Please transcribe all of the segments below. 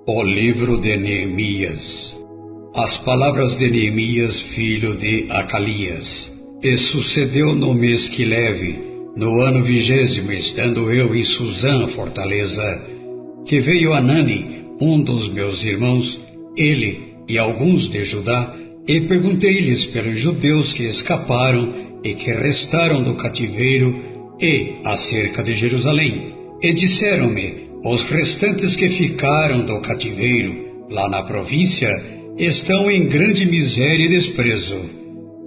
O livro de Neemias. As palavras de Neemias, filho de Acalias. E sucedeu no mês Quileve, no ano 20º, estando eu em Susã, fortaleza, que veio Anani, um dos meus irmãos, ele e alguns de Judá, e perguntei-lhes pelos judeus que escaparam e que restaram do cativeiro e acerca de Jerusalém. E disseram-me: os restantes que ficaram do cativeiro, lá na província, estão em grande miséria e desprezo,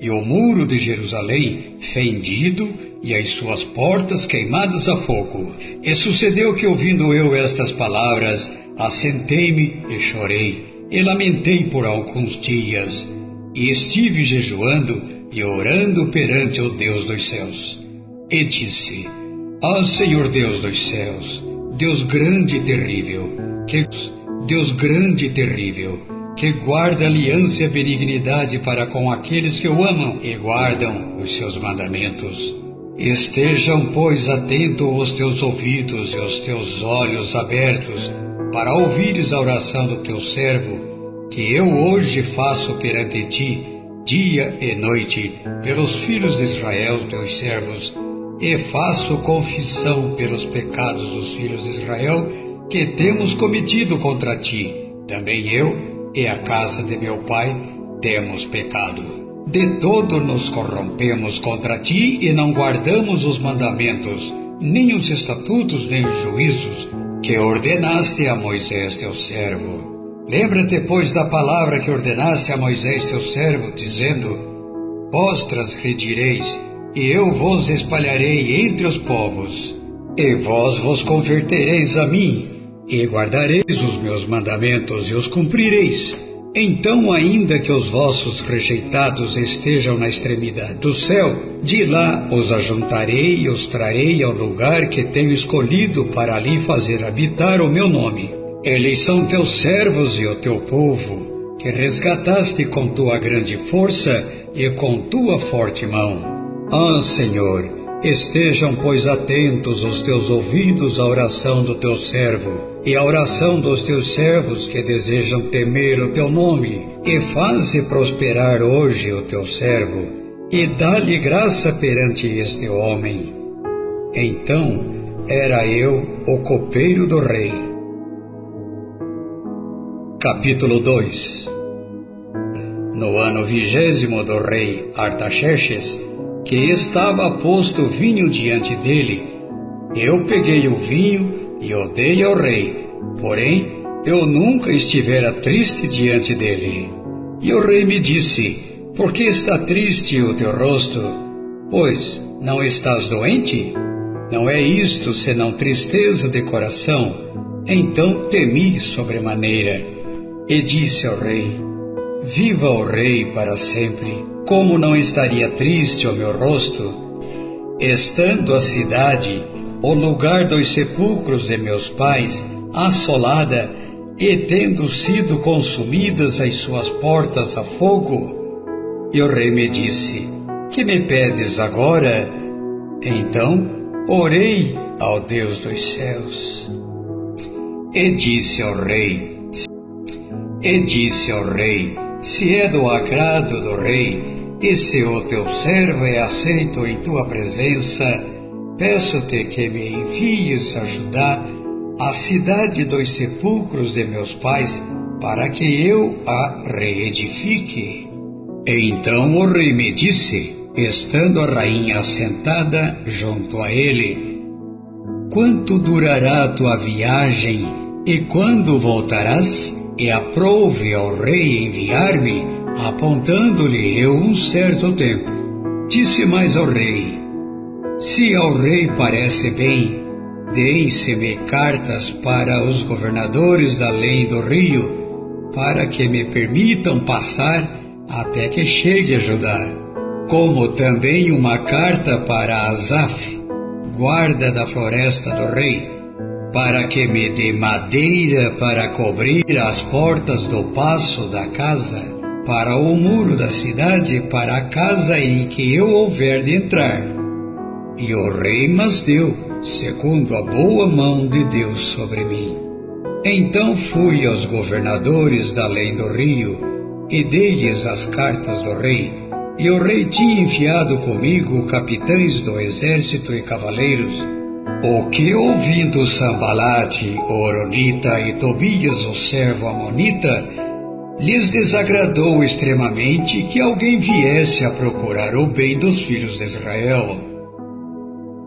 e o muro de Jerusalém fendido e as suas portas queimadas a fogo. E sucedeu que, ouvindo eu estas palavras, assentei-me e chorei, e lamentei por alguns dias, e estive jejuando e orando perante o Deus dos céus. E disse: ó Senhor Deus dos céus, Deus grande e terrível, que guarda aliança e benignidade para com aqueles que o amam e guardam os seus mandamentos. Estejam, pois, atentos os teus ouvidos e os teus olhos abertos para ouvires a oração do teu servo, que eu hoje faço perante ti, dia e noite, pelos filhos de Israel, teus servos, e faço confissão pelos pecados dos filhos de Israel que temos cometido contra ti. Também eu e a casa de meu pai temos pecado. De todo nos corrompemos contra ti e não guardamos os mandamentos, nem os estatutos, nem os juízos que ordenaste a Moisés teu servo. Lembra-te, pois, da palavra que ordenaste a Moisés teu servo, dizendo: vós transgredireis, e eu vos espalharei entre os povos, e vós vos convertereis a mim, e guardareis os meus mandamentos e os cumprireis. Então, ainda que os vossos rejeitados estejam na extremidade do céu, de lá os ajuntarei e os trarei ao lugar que tenho escolhido para ali fazer habitar o meu nome. Eles são teus servos e o teu povo, que resgataste com tua grande força e com tua forte mão. Ah, Senhor, estejam, pois, atentos os teus ouvidos à oração do teu servo e à oração dos teus servos que desejam temer o teu nome, e faze prosperar hoje o teu servo, e dá-lhe graça perante este homem. Então era eu o copeiro do rei. Capítulo 2. No ano 20º do rei Artaxerxes, que estava posto vinho diante dele, eu peguei o vinho e o dei ao rei, porém eu nunca estivera triste diante dele. E o rei me disse: por que está triste o teu rosto? Pois não estás doente? Não é isto senão tristeza de coração? Então temi sobremaneira, e disse ao rei: viva o rei para sempre. Como não estaria triste o meu rosto, estando a cidade, o lugar dos sepulcros de meus pais, assolada, e tendo sido consumidas as suas portas a fogo? E o rei me disse: que me pedes agora? Então orei ao Deus dos céus. E disse ao rei: se é do agrado do rei, e se o teu servo é aceito em tua presença, peço-te que me envies a Judá, a cidade dos sepulcros de meus pais, para que eu a reedifique. E então o rei me disse, estando a rainha assentada junto a ele: quanto durará a tua viagem, e quando voltarás? E aprouve ao rei enviar-me, apontando-lhe eu um certo tempo. Disse mais ao rei: se ao rei parece bem, deem-se-me cartas para os governadores da além do rio, para que me permitam passar até que chegue a Judá, como também uma carta para Asaf, guarda da floresta do rei, para que me dê madeira para cobrir as portas do paço da casa, para o muro da cidade, para a casa em que eu houver de entrar. E o rei mas deu, segundo a boa mão de Deus sobre mim. Então fui aos governadores da além do rio, e dei-lhes as cartas do rei, e o rei tinha enviado comigo capitães do exército e cavaleiros, o que, ouvindo Sambalate, o Horonita, e Tobias, o servo amonita, lhes desagradou extremamente que alguém viesse a procurar o bem dos filhos de Israel.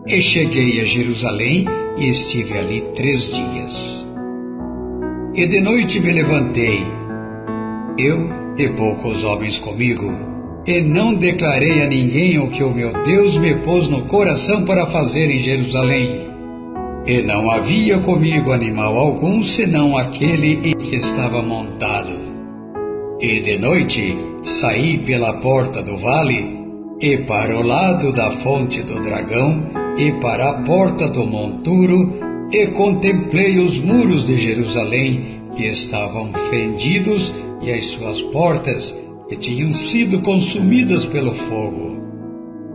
E cheguei a Jerusalém e estive ali 3 dias. E de noite me levantei, eu e poucos homens comigo, e não declarei a ninguém o que o meu Deus me pôs no coração para fazer em Jerusalém. E não havia comigo animal algum, senão aquele em que estava montado. E de noite saí pela porta do vale, e para o lado da fonte do dragão, e para a porta do monturo, e contemplei os muros de Jerusalém, que estavam fendidos, e as suas portas, que tinham sido consumidas pelo fogo.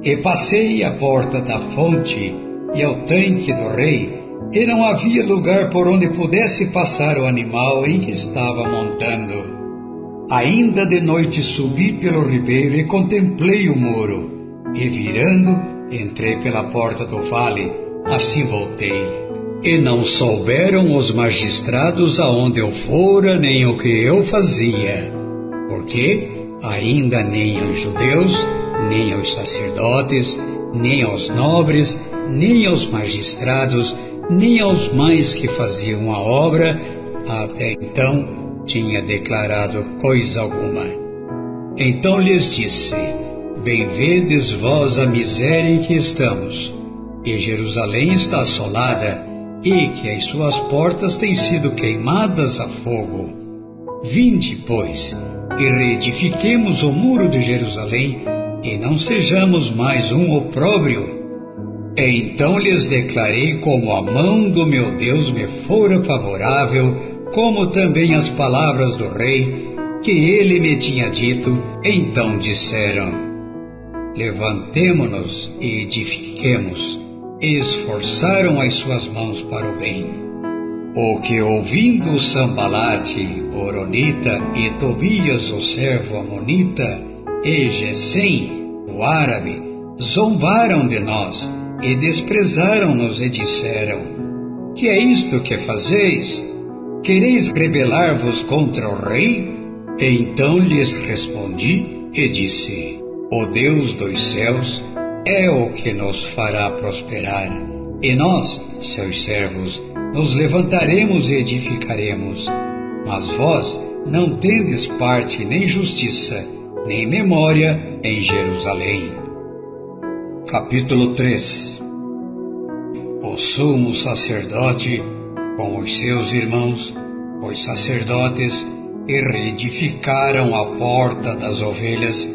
E passei a porta da fonte, e ao tanque do rei, e não havia lugar por onde pudesse passar o animal em que estava montando. Ainda de noite subi pelo ribeiro e contemplei o muro, e virando, entrei pela porta do vale, assim voltei. E não souberam os magistrados aonde eu fora, nem o que eu fazia, porque ainda nem aos judeus, nem aos sacerdotes, nem aos nobres, nem aos magistrados, nem aos mais que faziam a obra, até então tinha declarado coisa alguma. Então lhes disse: Bem vedes vós a miséria em que estamos, e Jerusalém está assolada, e que as suas portas têm sido queimadas a fogo. Vinde, pois, e reedifiquemos o muro de Jerusalém, e não sejamos mais um opróbrio. Então lhes declarei como a mão do meu Deus me fora favorável, como também as palavras do rei, que ele me tinha dito. Então disseram: Levantemo-nos e edifiquemos. E esforçaram as suas mãos para o bem. O que, ouvindo Sambalate, o Horonita, e Tobias, o servo amonita, e Gesem, o árabe, zombaram de nós, e desprezaram-nos, e disseram: Que é isto que fazeis? Quereis rebelar-vos contra o rei? E então lhes respondi, e disse: O Deus dos céus é o que nos fará prosperar, e nós, seus servos, nos levantaremos e edificaremos. Mas vós não tendes parte nem justiça, nem memória em Jerusalém. Capítulo 3. O sumo sacerdote, com os seus irmãos, os sacerdotes, e reedificaram a porta das ovelhas,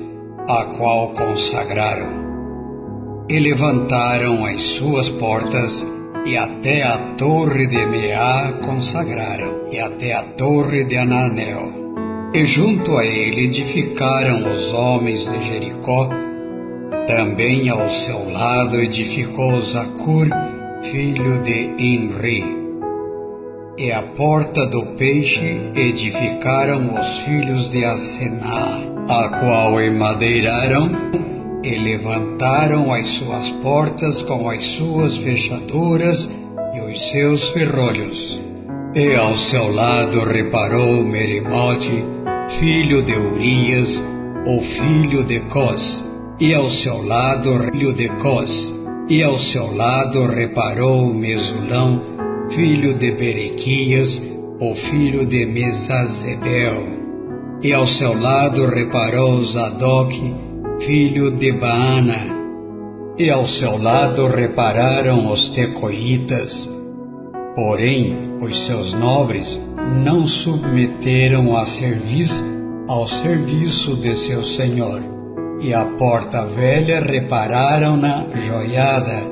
a qual consagraram. E levantaram as suas portas, e até a torre de Meá consagraram, e até a torre de Ananel. E junto a ele edificaram os homens de Jericó. Também ao seu lado edificou Zacur, filho de Imri. E a porta do peixe edificaram os filhos de Asená, a qual emadeiraram, e levantaram as suas portas com as suas fechaduras e os seus ferrolhos. E ao seu lado reparou Merimote, filho de Urias, o filho de Cós, e ao seu lado filho de Cós, e ao seu lado reparou Mesulão, filho de Berequias, o filho de Mesazebel, e ao seu lado reparou Zadok, filho de Baana, e ao seu lado repararam os tecoitas. Porém, os seus nobres não submeteram ao serviço de seu senhor, e a porta velha repararam-na Joiada,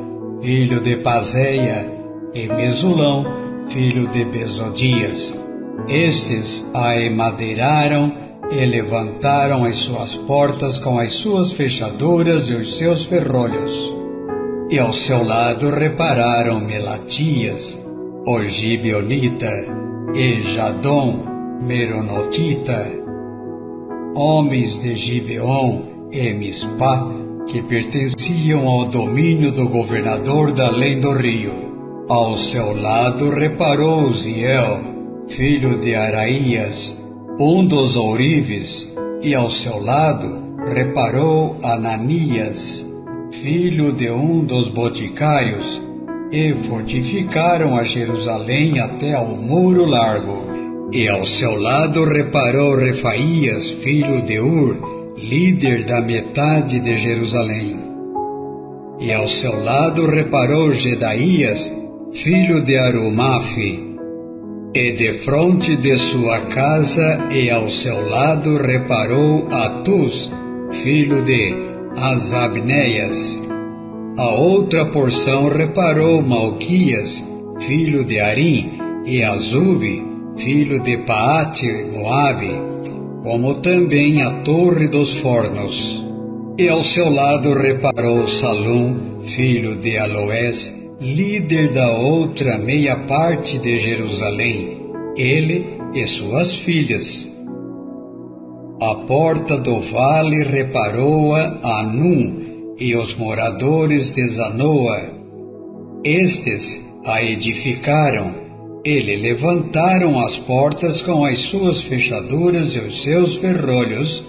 filho de Pazeia, e Mesulão, filho de Bezodias. Estes a emadeiraram e levantaram as suas portas com as suas fechaduras e os seus ferrolhos. E ao seu lado repararam Melatias, o Gibeonita, e Jadom Meronotita, homens de Gibeon e Mispá, que pertenciam ao domínio do governador da além do rio. Ao seu lado reparou Uziel, filho de Araías, dos ourives, e ao seu lado reparou Ananias, filho de dos boticários, e fortificaram a Jerusalém até ao muro largo. E ao seu lado reparou Refaías, filho de líder da metade de Jerusalém. E ao seu lado reparou Gedaías, filho de Arumafe, e defronte de sua casa, e ao seu lado reparou Atus, filho de Azabneias. A outra porção reparou Malquias, filho de Arim, e Azube, filho de Paate-Moabe, como também a torre dos fornos. E ao seu lado reparou Salum, filho de Aloés, líder da outra meia parte de Jerusalém, ele e suas filhas. A porta do vale reparou-a Anum e os moradores de Zanoa. Estes a edificaram. Ele levantaram as portas com as suas fechaduras e os seus ferrolhos,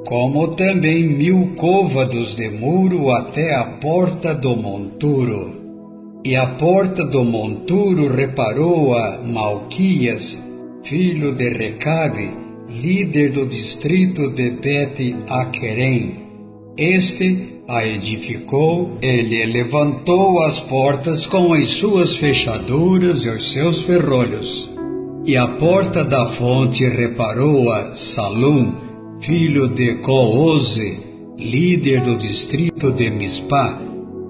como também 1000 côvados de muro até a porta do monturo. E a porta do monturo reparou a Malquias, filho de Recabe, líder do distrito de Bet-Aquerem. Este a edificou, ele levantou as portas com as suas fechaduras e os seus ferrolhos. E a porta da fonte reparou a Salum, filho de Cooze, líder do distrito de Mispá.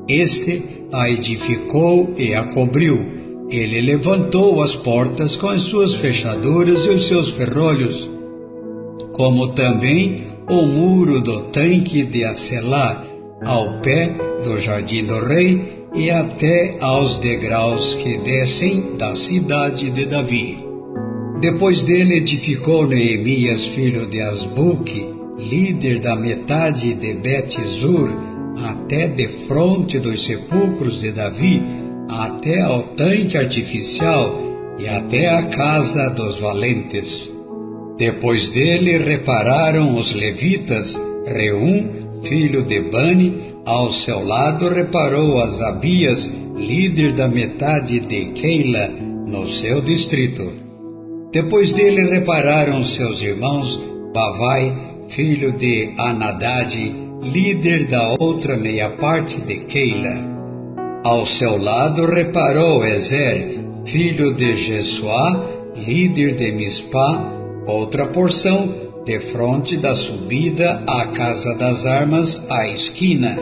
Este a edificou e a cobriu. Ele levantou as portas com as suas fechaduras e os seus ferrolhos, como também o muro do tanque de Aselá, ao pé do jardim do rei e até aos degraus que descem da cidade de Davi. Depois dele edificou Neemias, filho de Asbuque, líder da metade de Bet-Zur, até defronte dos sepulcros de Davi, até ao tanque artificial e até a casa dos valentes. Depois dele repararam os levitas, Reum, filho de Bani, ao seu lado reparou Asabias, líder da metade de Keila, no seu distrito. Depois dele repararam seus irmãos, Bavai, filho de Anadad, líder da outra meia parte de Keila. Ao seu lado reparou Ezer, filho de Jesuá, líder de Mispá, outra porção, defronte da subida à casa das armas, à esquina.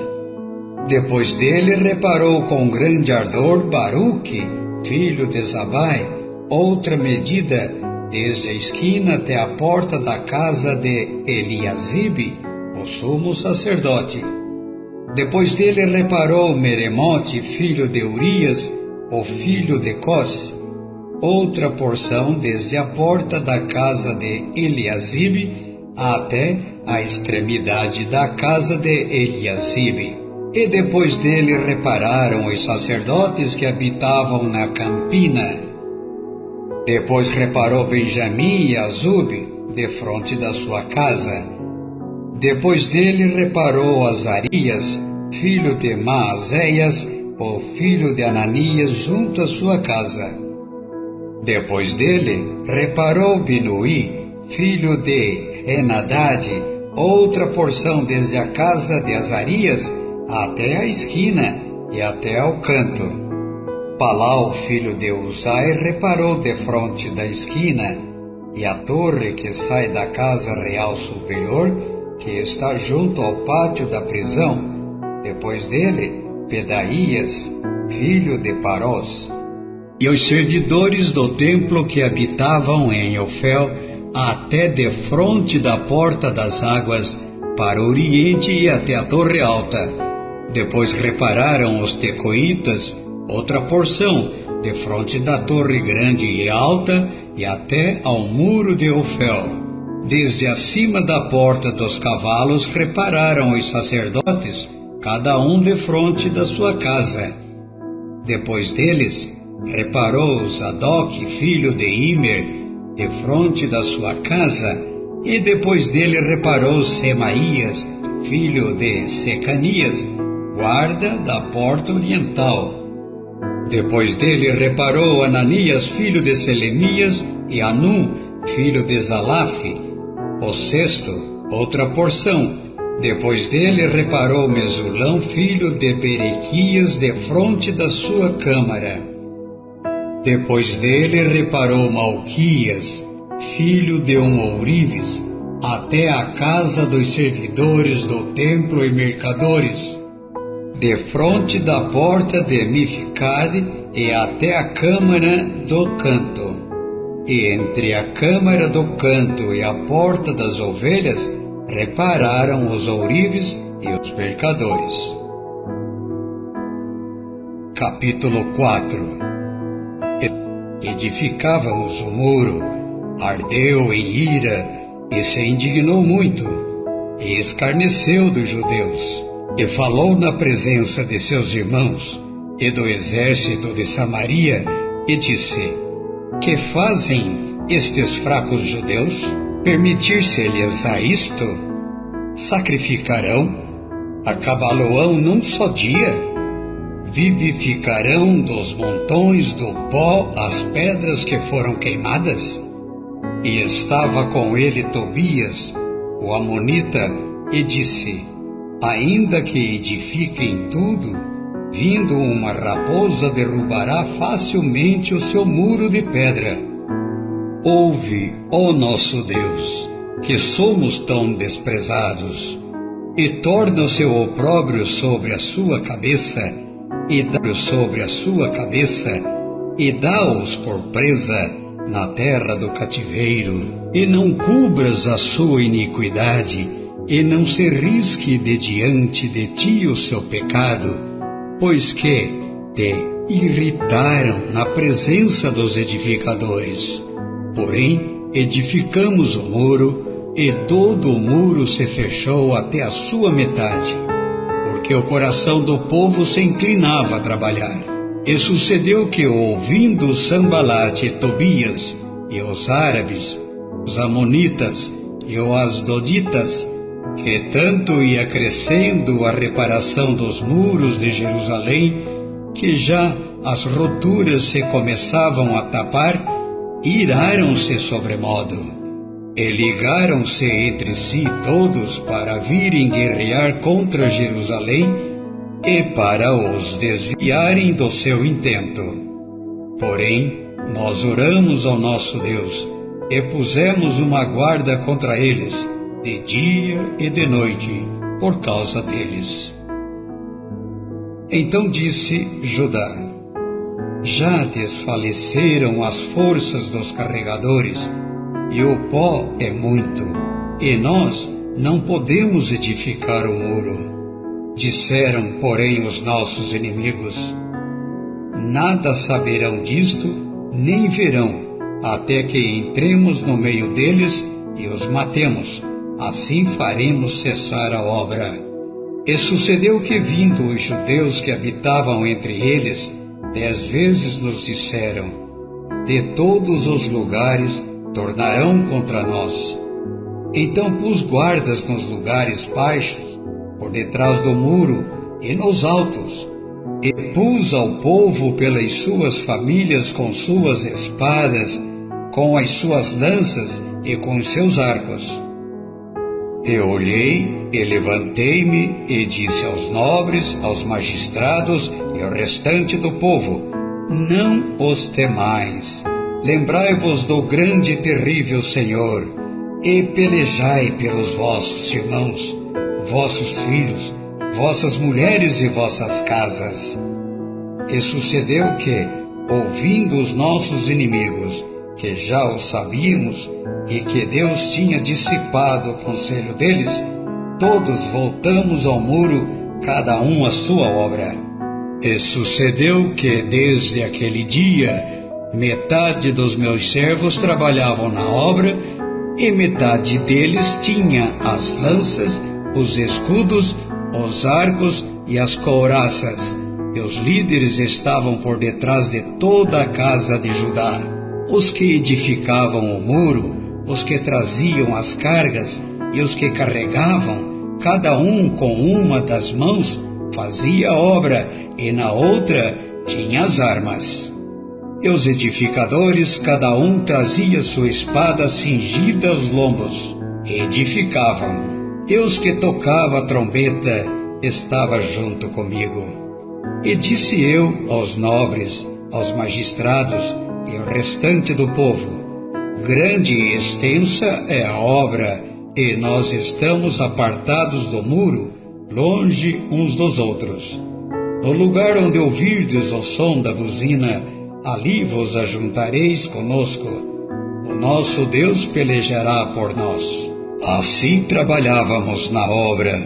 Depois dele reparou com grande ardor Baruque, filho de Zabai, outra medida, desde a esquina até a porta da casa de Eliasibe, o sumo sacerdote. Depois dele reparou Meremote, filho de Urias, o filho de Cós, outra porção desde a porta da casa de Eliasibe até a extremidade da casa de Eliasibe. E depois dele repararam os sacerdotes que habitavam na campina. Depois reparou Benjamim e Azube, defronte da sua casa. Depois dele reparou Azarias, filho de Maazéias, o filho de Ananias, junto à sua casa. Depois dele reparou Binuí, filho de Henadad, outra porção desde a casa de Azarias até a esquina e até ao canto. Palau, filho de Uzai, reparou defronte da esquina e a torre que sai da casa real superior, que está junto ao pátio da prisão. Depois dele, Pedaías, filho de Parós. E os servidores do templo que habitavam em Ofel, até defronte da porta das águas, para o oriente e até a torre alta. Depois repararam os tecoitas, outra porção, defronte da torre grande e alta, e até ao muro de Ofel. Desde acima da porta dos cavalos repararam os sacerdotes, cada um defronte da sua casa. Depois deles, reparou Zadok, filho de Imer, defronte da sua casa, e depois dele reparou Semaías, filho de Secanias, guarda da porta oriental. Depois dele reparou Ananias, filho de Selemias, e Anum, filho de Zalaf, o sexto, outra porção. Depois dele reparou Mesulão, filho de Berequias, defronte da sua câmara. Depois dele reparou Malquias, filho de um ourives, até a casa dos servidores do templo e mercadores, defronte da porta de Mificade e até a câmara do canto. E entre a câmara do canto e a porta das ovelhas, repararam os ourives e os mercadores. Capítulo 4. Edificávamos o muro, ardeu em ira, e se indignou muito, e escarneceu dos judeus, e falou na presença de seus irmãos, e do exército de Samaria, e disse: Que fazem estes fracos judeus? Permitir-se-lhes a isto? Sacrificarão? Acabá-lo-ão num só dia? Vivificarão dos montões do pó as pedras que foram queimadas? E estava com ele Tobias, o amonita, e disse: Ainda que edifiquem tudo, vindo uma raposa derrubará facilmente o seu muro de pedra. Ouve, ó nosso Deus, que somos tão desprezados, e torna o seu opróbrio sobre a sua cabeça, e dá-os por presa na terra do cativeiro, e não cubras a sua iniquidade, e não se risque de diante de ti o seu pecado, pois que te irritaram na presença dos edificadores. Porém, edificamos o muro, e todo o muro se fechou até a sua metade, porque o coração do povo se inclinava a trabalhar. E sucedeu que, ouvindo Sambalate e Tobias, e os árabes, os amonitas e os asdoditas, que tanto ia crescendo a reparação dos muros de Jerusalém, que já as roturas se começavam a tapar, iraram-se sobremodo, e ligaram-se entre si todos para virem guerrear contra Jerusalém e para os desviarem do seu intento. Porém, nós oramos ao nosso Deus e pusemos uma guarda contra eles, de dia e de noite, por causa deles. Então disse Judá: Já desfaleceram as forças dos carregadores, e o pó é muito, e nós não podemos edificar o muro. Disseram, porém, os nossos inimigos: Nada saberão disto, nem verão, até que entremos no meio deles e os matemos. Assim faremos cessar a obra. E sucedeu que, vindo os judeus que habitavam entre eles, 10 vezes nos disseram: De todos os lugares tornarão contra nós. Então pus guardas nos lugares baixos, por detrás do muro e nos altos, e pus ao povo pelas suas famílias com suas espadas, com as suas lanças e com os seus arcos. Eu olhei e levantei-me e disse aos nobres, aos magistrados e ao restante do povo: Não os temais. Lembrai-vos do grande e terrível Senhor, e pelejai pelos vossos irmãos, vossos filhos, vossas mulheres e vossas casas. E sucedeu que, ouvindo os nossos inimigos, que já o sabíamos, e que Deus tinha dissipado o conselho deles, todos voltamos ao muro, cada um à sua obra. E sucedeu que, desde aquele dia, Metade dos meus servos trabalhavam na obra, e metade deles tinha as lanças, os escudos, os arcos e as couraças. E os líderes estavam por detrás de toda a casa de Judá. Os que edificavam o muro, os que traziam as cargas e os que carregavam, cada um com uma das mãos, fazia a obra, e na outra tinha as armas. E os edificadores, cada um trazia sua espada cingida aos lombos, e edificavam. E os que tocavam a trombeta estavam junto comigo. E disse eu aos nobres, aos magistrados e ao restante do povo: grande e extensa é a obra, e nós estamos apartados do muro, longe uns dos outros. No lugar onde ouvirdes o som da buzina, ali vos ajuntareis conosco. O nosso Deus pelejará por nós. Assim trabalhávamos na obra,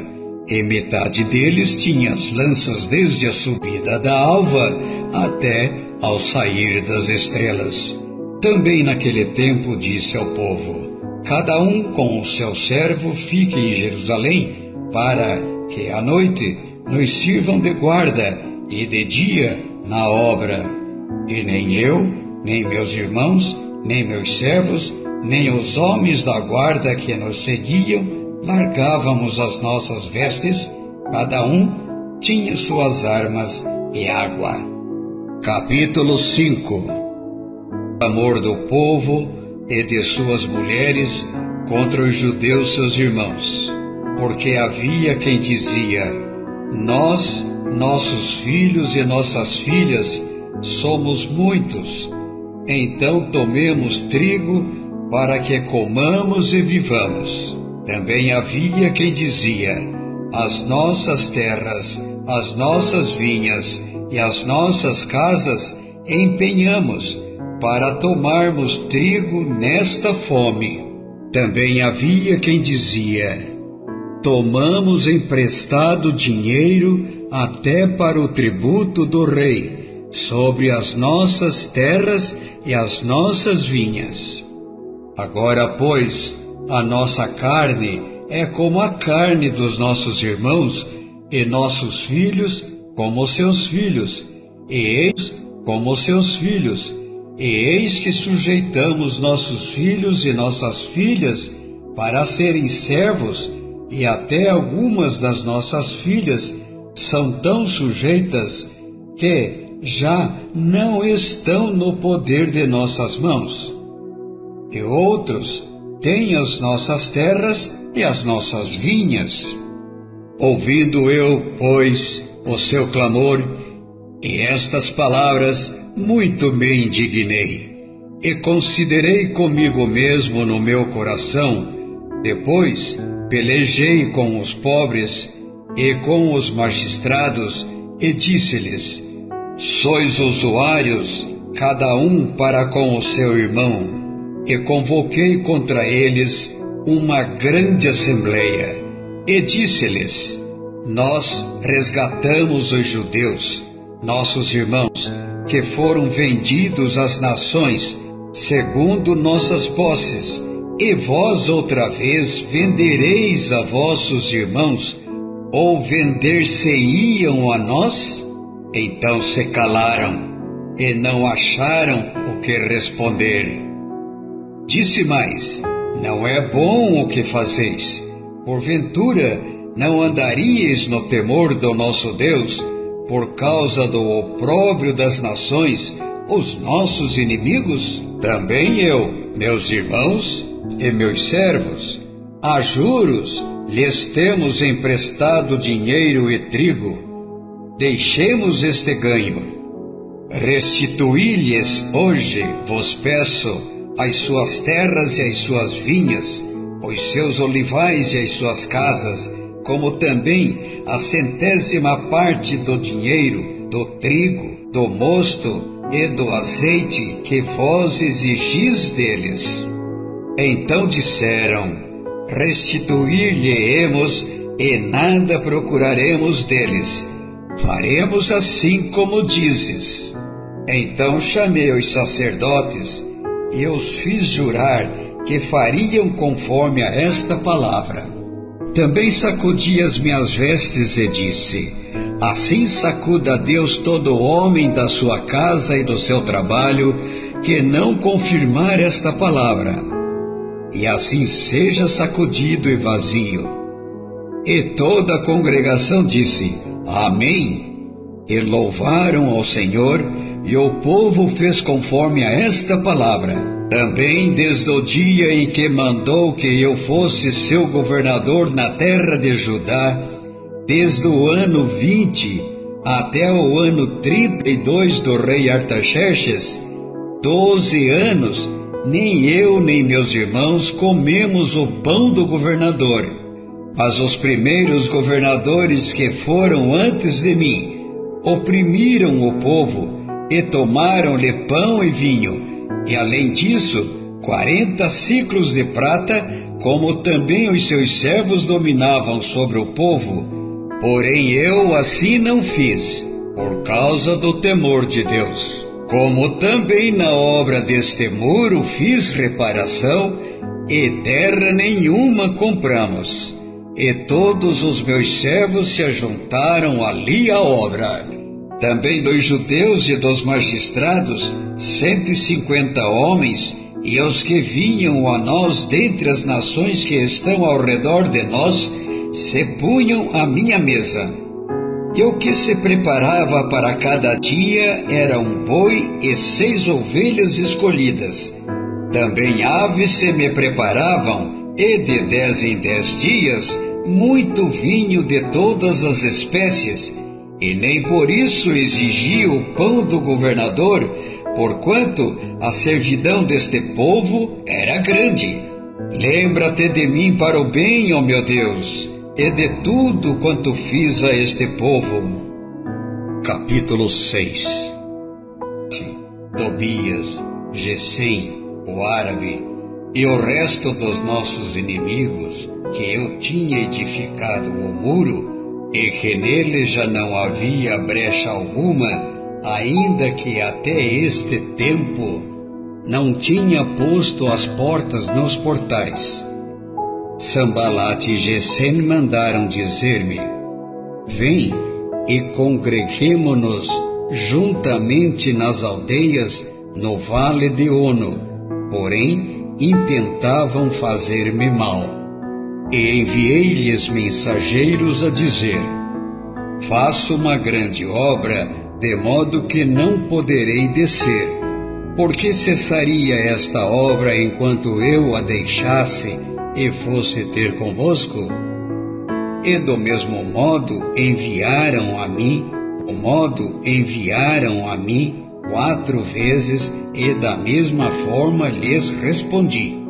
e metade deles tinha as lanças desde a subida da alva até ao sair das estrelas. Também naquele tempo disse ao povo: cada um com o seu servo fique em Jerusalém, para que à noite nos sirvam de guarda e de dia na obra. E nem eu, nem meus irmãos, nem meus servos, nem os homens da guarda que nos seguiam, largávamos as nossas vestes, cada um tinha suas armas e água. Capítulo 5. Amor do povo e de suas mulheres contra os judeus seus irmãos. Porque havia quem dizia: nós, nossos filhos e nossas filhas, somos muitos, então tomemos trigo para que comamos e vivamos. Também havia quem dizia: as nossas terras, as nossas vinhas e as nossas casas empenhamos para tomarmos trigo nesta fome. Também havia quem dizia: tomamos emprestado dinheiro até para o tributo do rei, sobre as nossas terras e as nossas vinhas. Agora, pois, a nossa carne é como a carne dos nossos irmãos, e nossos filhos como seus filhos, e eles como seus filhos. E eis que sujeitamos nossos filhos e nossas filhas para serem servos, e até algumas das nossas filhas são tão sujeitas que já não estão no poder de nossas mãos. E outros têm as nossas terras e as nossas vinhas. Ouvindo eu, pois, o seu clamor e estas palavras, muito me indignei, e considerei comigo mesmo no meu coração. Depois pelejei com os pobres e com os magistrados, e disse-lhes: sois usuários, cada um para com o seu irmão. E convoquei contra eles uma grande assembleia, e disse-lhes: nós resgatamos os judeus, nossos irmãos, que foram vendidos às nações, segundo nossas posses, e vós outra vez vendereis a vossos irmãos, ou vender-se-iam a nós? Então se calaram, e não acharam o que responder. Disse mais: não é bom o que fazeis. Porventura, não andaríeis no temor do nosso Deus, por causa do opróbrio das nações, os nossos inimigos? Também eu, meus irmãos e meus servos, a juros lhes temos emprestado dinheiro e trigo. Deixemos este ganho. Restituí-lhes hoje, vos peço, as suas terras e as suas vinhas, os seus olivais e as suas casas, como também a 100ª parte do dinheiro, do trigo, do mosto e do azeite que vós exigis deles. Então disseram: restituir-lhe-emos e nada procuraremos deles. Faremos assim como dizes. Então chamei os sacerdotes e os fiz jurar que fariam conforme a esta palavra. Também sacudi as minhas vestes e disse: assim sacuda Deus todo homem da sua casa e do seu trabalho, que não confirmar esta palavra. E assim seja sacudido e vazio. E toda a congregação disse: Amém. E louvaram ao Senhor, e o povo fez conforme a esta palavra. Também desde o dia em que mandou que eu fosse seu governador na terra de Judá, desde o ano 20 até o ano 32 do rei Artaxerxes, 12 anos, nem eu nem meus irmãos comemos o pão do governador. Mas os primeiros governadores que foram antes de mim oprimiram o povo e tomaram-lhe pão e vinho, e além disso, 40 ciclos de prata, como também os seus servos dominavam sobre o povo. Porém eu assim não fiz, por causa do temor de Deus. Como também na obra deste muro fiz reparação, e terra nenhuma compramos. E todos os meus servos se ajuntaram ali à obra. Também dos judeus e dos magistrados, 150 homens, e os que vinham a nós dentre as nações que estão ao redor de nós, se punham à minha mesa. E o que se preparava para cada dia era um boi e 6 ovelhas escolhidas. Também aves se me preparavam, e de 10 em 10 dias, muito vinho de todas as espécies, e nem por isso exigia o pão do governador, porquanto a servidão deste povo era grande. Lembra-te de mim para o bem, ó meu Deus, e de tudo quanto fiz a este povo. Capítulo 6. Tobias, Gesem, o árabe, e o resto dos nossos inimigos, que eu tinha edificado o muro, e que nele já não havia brecha alguma, ainda que até este tempo não tinha posto as portas nos portais. Sambalate e Gesem mandaram dizer-me: vem e congreguemo-nos juntamente nas aldeias no vale de Ono. Porém, intentavam fazer-me mal. E enviei-lhes mensageiros a dizer: faço uma grande obra, de modo que não poderei descer. Por que cessaria esta obra enquanto eu a deixasse e fosse ter convosco? E do mesmo modo enviaram a mim 4 vezes, e da mesma forma lhes respondi.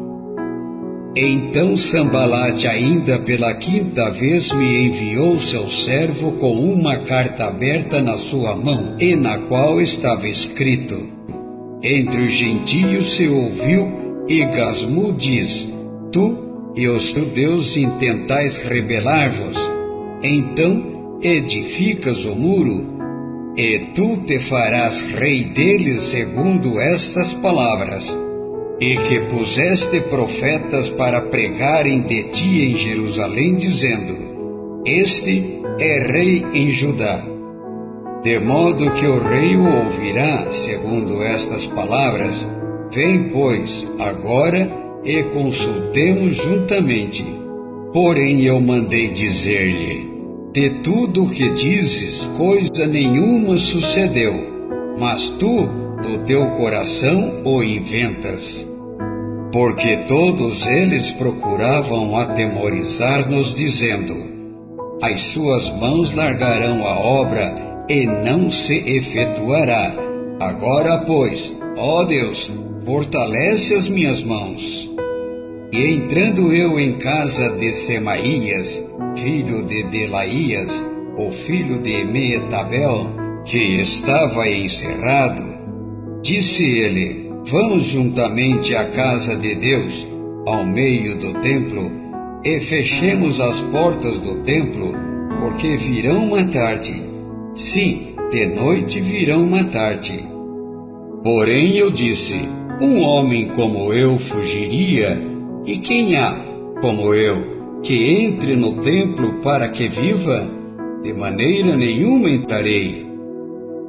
Então Sambalate ainda pela 5ª vez me enviou seu servo com uma carta aberta na sua mão, e na qual estava escrito: entre os gentios se ouviu, e Gasmu diz: tu e os judeus intentais rebelar-vos. Então edificas o muro, e tu te farás rei deles segundo estas palavras. E que puseste profetas para pregarem de ti em Jerusalém, dizendo: este é rei em Judá. De modo que o rei o ouvirá, segundo estas palavras. Vem, pois, agora, e consultemos juntamente. Porém eu mandei dizer-lhe: de tudo o que dizes, coisa nenhuma sucedeu, mas tu, do teu coração, o inventas. Porque todos eles procuravam atemorizar-nos, dizendo: as suas mãos largarão a obra, e não se efetuará. Agora, pois, ó Deus, fortalece as minhas mãos. E entrando eu em casa de Semaías, filho de Delaías, o filho de Meetabel, que estava encerrado, disse ele: vamos juntamente à casa de Deus, ao meio do templo, e fechemos as portas do templo, porque virão matar-te. Sim, de noite virão matar-te. Porém eu disse: um homem como eu fugiria, e quem há como eu que entre no templo para que viva? De maneira nenhuma entrarei.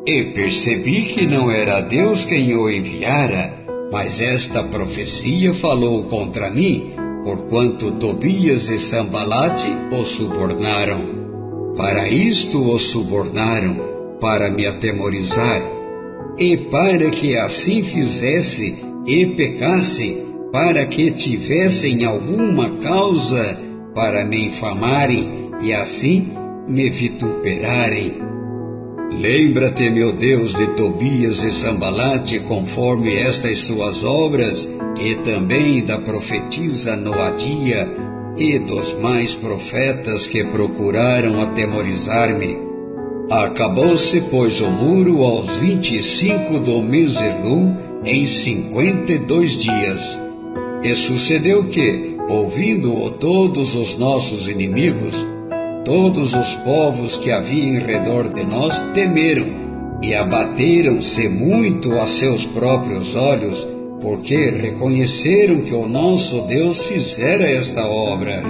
E percebi que não era Deus quem o enviara, mas esta profecia falou contra mim, porquanto Tobias e Sambalate o subornaram. Para isto o subornaram, para me atemorizar, e para que assim fizesse e pecasse, para que tivessem alguma causa para me infamarem e assim me vituperarem. Lembra-te, meu Deus, de Tobias e Sambalate, conforme estas suas obras, e também da profetisa Noadia, e dos mais profetas que procuraram atemorizar-me. Acabou-se, pois, o muro aos 25 do mês Elul, em 52 dias. E sucedeu que, ouvindo-o todos os nossos inimigos, todos os povos que havia em redor de nós temeram, e abateram-se muito a seus próprios olhos, porque reconheceram que o nosso Deus fizera esta obra.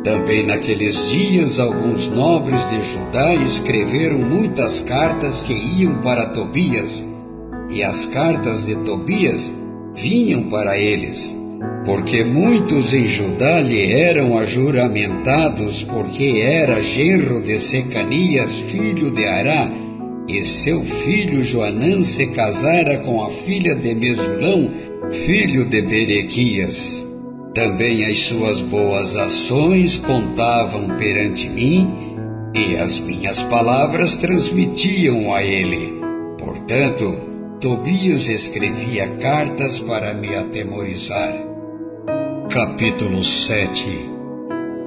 Também naqueles dias alguns nobres de Judá escreveram muitas cartas que iam para Tobias, e as cartas de Tobias vinham para eles, porque muitos em Judá lhe eram ajuramentados, porque era genro de Secanias, filho de Ará, e seu filho Joanã se casara com a filha de Mesulão, filho de Berequias. Também as suas boas ações contavam perante mim, e as minhas palavras transmitiam a ele. Portanto, Tobias escrevia cartas para me atemorizar. Capítulo 7.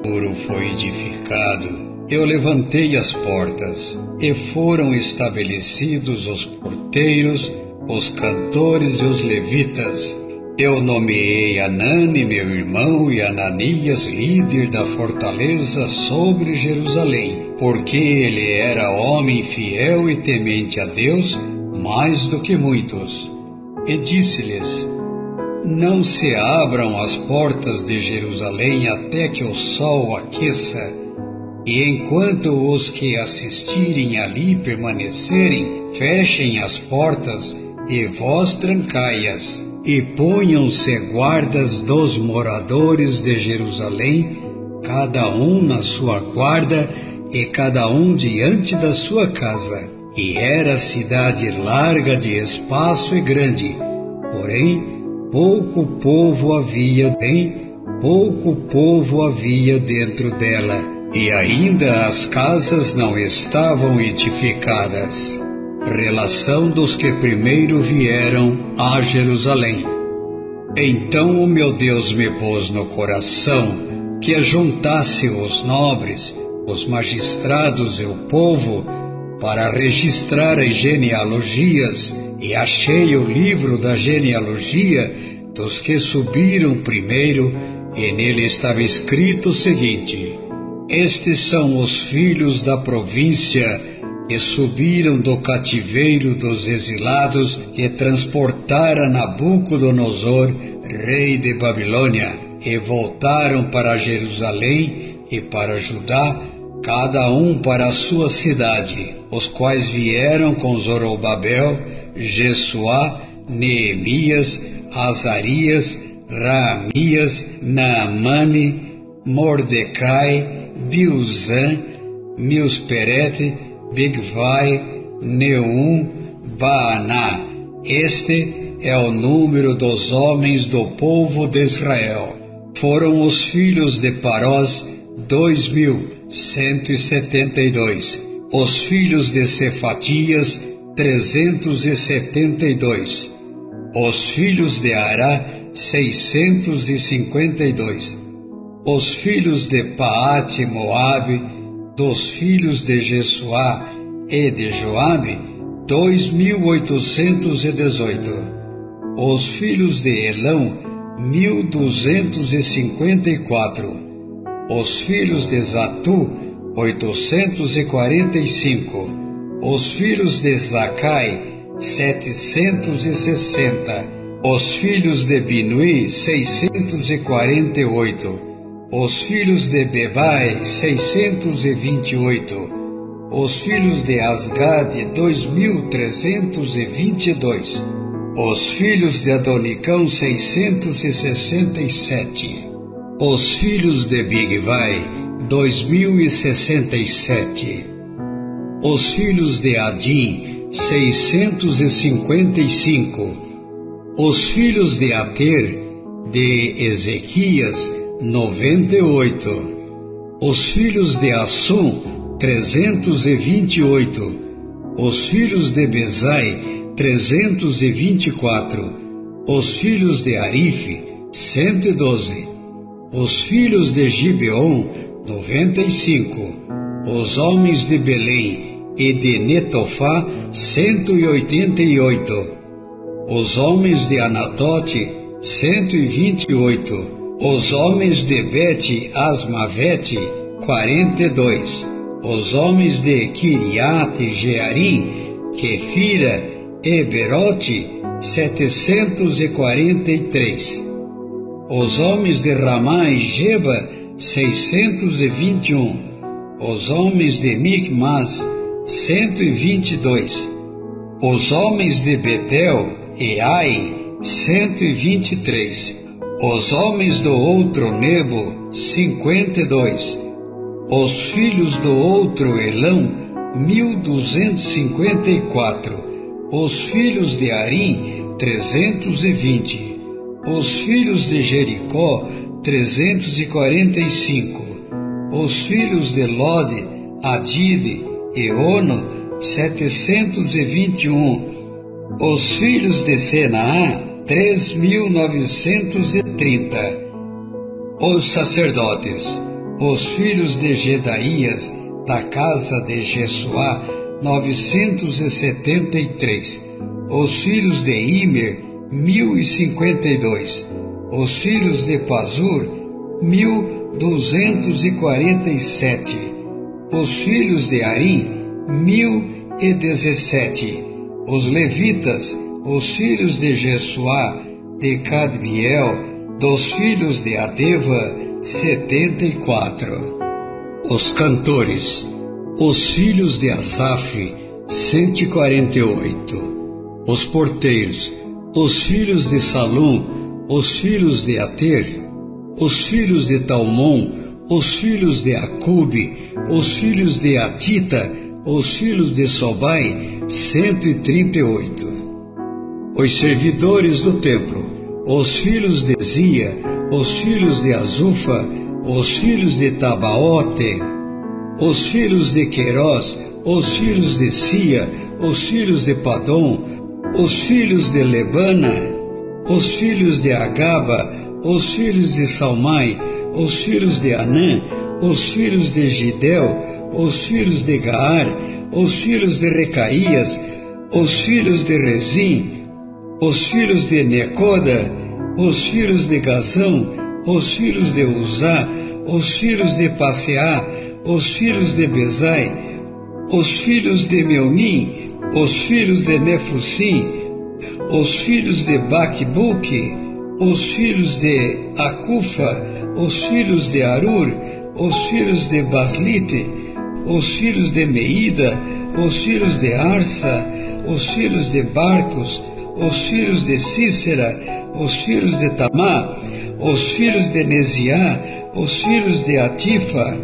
O muro foi edificado. Eu levantei as portas, e foram estabelecidos os porteiros, os cantores e os levitas. Eu nomeei Anani, meu irmão, e Ananias, líder da fortaleza sobre Jerusalém, porque ele era homem fiel e temente a Deus, mais do que muitos. E disse-lhes: não se abram as portas de Jerusalém até que o sol aqueça, e enquanto os que assistirem ali permanecerem, fechem as portas e vós trancai-as, e ponham-se guardas dos moradores de Jerusalém, cada um na sua guarda, e cada um diante da sua casa. E era cidade larga de espaço e grande, porém pouco povo havia dentro dela, e ainda as casas não estavam edificadas. Relação dos que primeiro vieram a Jerusalém. Então o meu Deus me pôs no coração que ajuntasse os nobres, os magistrados e o povo, para registrar as genealogias, e achei o livro da genealogia dos que subiram primeiro, e nele estava escrito o seguinte: estes são os filhos da província que subiram do cativeiro dos exilados que transportara Nabucodonosor, rei de Babilônia, e voltaram para Jerusalém e para Judá, cada um para a sua cidade, os quais vieram com Zorobabel, Jesuá, Neemias, Azarias, Raamias, Naamane, Mordecai, Bilzã, Misperet, Bigvai, Neum, Baaná. Este é o número dos homens do povo de Israel. Foram os filhos de Parós, 2.172. Os filhos de Cefatias, 372. Os filhos de Ará, 652. Os filhos de Paate Moabe, dos filhos de Jesuá e de Joabe, 2.818. Os filhos de Elão, 1.254. Os filhos de Zatu, 845. Os filhos de Zacai, 760. Os filhos de Binui, 648. Os filhos de Bebai, 628. Os filhos de Asgad, 2322. Os filhos de Adonicão, 667. Os filhos de Bigvai, 2067. Os filhos de Adim, 655. Os filhos de Ater, de Ezequias, 98. Os filhos de Assum, 328. Os filhos de Bezai, 324. Os filhos de Arife, 112. Os filhos de Gibeon, 95. Os homens de Belém e de Netofá, 188. Os homens de Anatote, 128. Os homens de Bet-Asmavete, 42. Os homens de Kiriate Jearim, Quefira e Berote, 743. Os homens de Ramá e Geba, 621. Os homens de Micmas, 122. Os homens de Betel e Ai, 123. Os homens do outro Nebo, 52. Os filhos do outro Elão, 1254. Os filhos de Arim, 320. Os filhos de Jericó, 345. Os filhos de Lode, Adide e Ono, 721. Os filhos de Senaá, 3.930. Os sacerdotes, os filhos de Gedaías, da casa de Jesuá, 973. Os filhos de Imer, 1052. Os filhos de Pazur, 1247. Os filhos de Arim, 1017. Os levitas, os filhos de Jesuá, de Cadmiel, dos filhos de Adeva, 74. Os cantores, os filhos de Asaf, 148. Os porteiros, os filhos de Salum, os filhos de Ater, os filhos de Talmon, os filhos de Acube, os filhos de Atita, os filhos de Sobai, 138. Os servidores do templo, os filhos de Zia, os filhos de Azufa, os filhos de Tabaote, os filhos de Querós, os filhos de Sia, os filhos de Padom, os filhos de Lebana, os filhos de Agaba, os filhos de Salmai, os filhos de Anã, os filhos de Gidel, os filhos de Gaar, os filhos de Recaías, os filhos de Rezim, os filhos de Necoda, os filhos de Gazão, os filhos de Uzá, os filhos de Passeá, os filhos de Bezai, os filhos de Meunim, os filhos de Nefusim, os filhos de Baquebuque, os filhos de Acufa, os filhos de Arur, os filhos de Baslite, os filhos de Meida, os filhos de Arsa, os filhos de Barcos, os filhos de Cícera, os filhos de Tamá, os filhos de Neziá, os filhos de Atifa,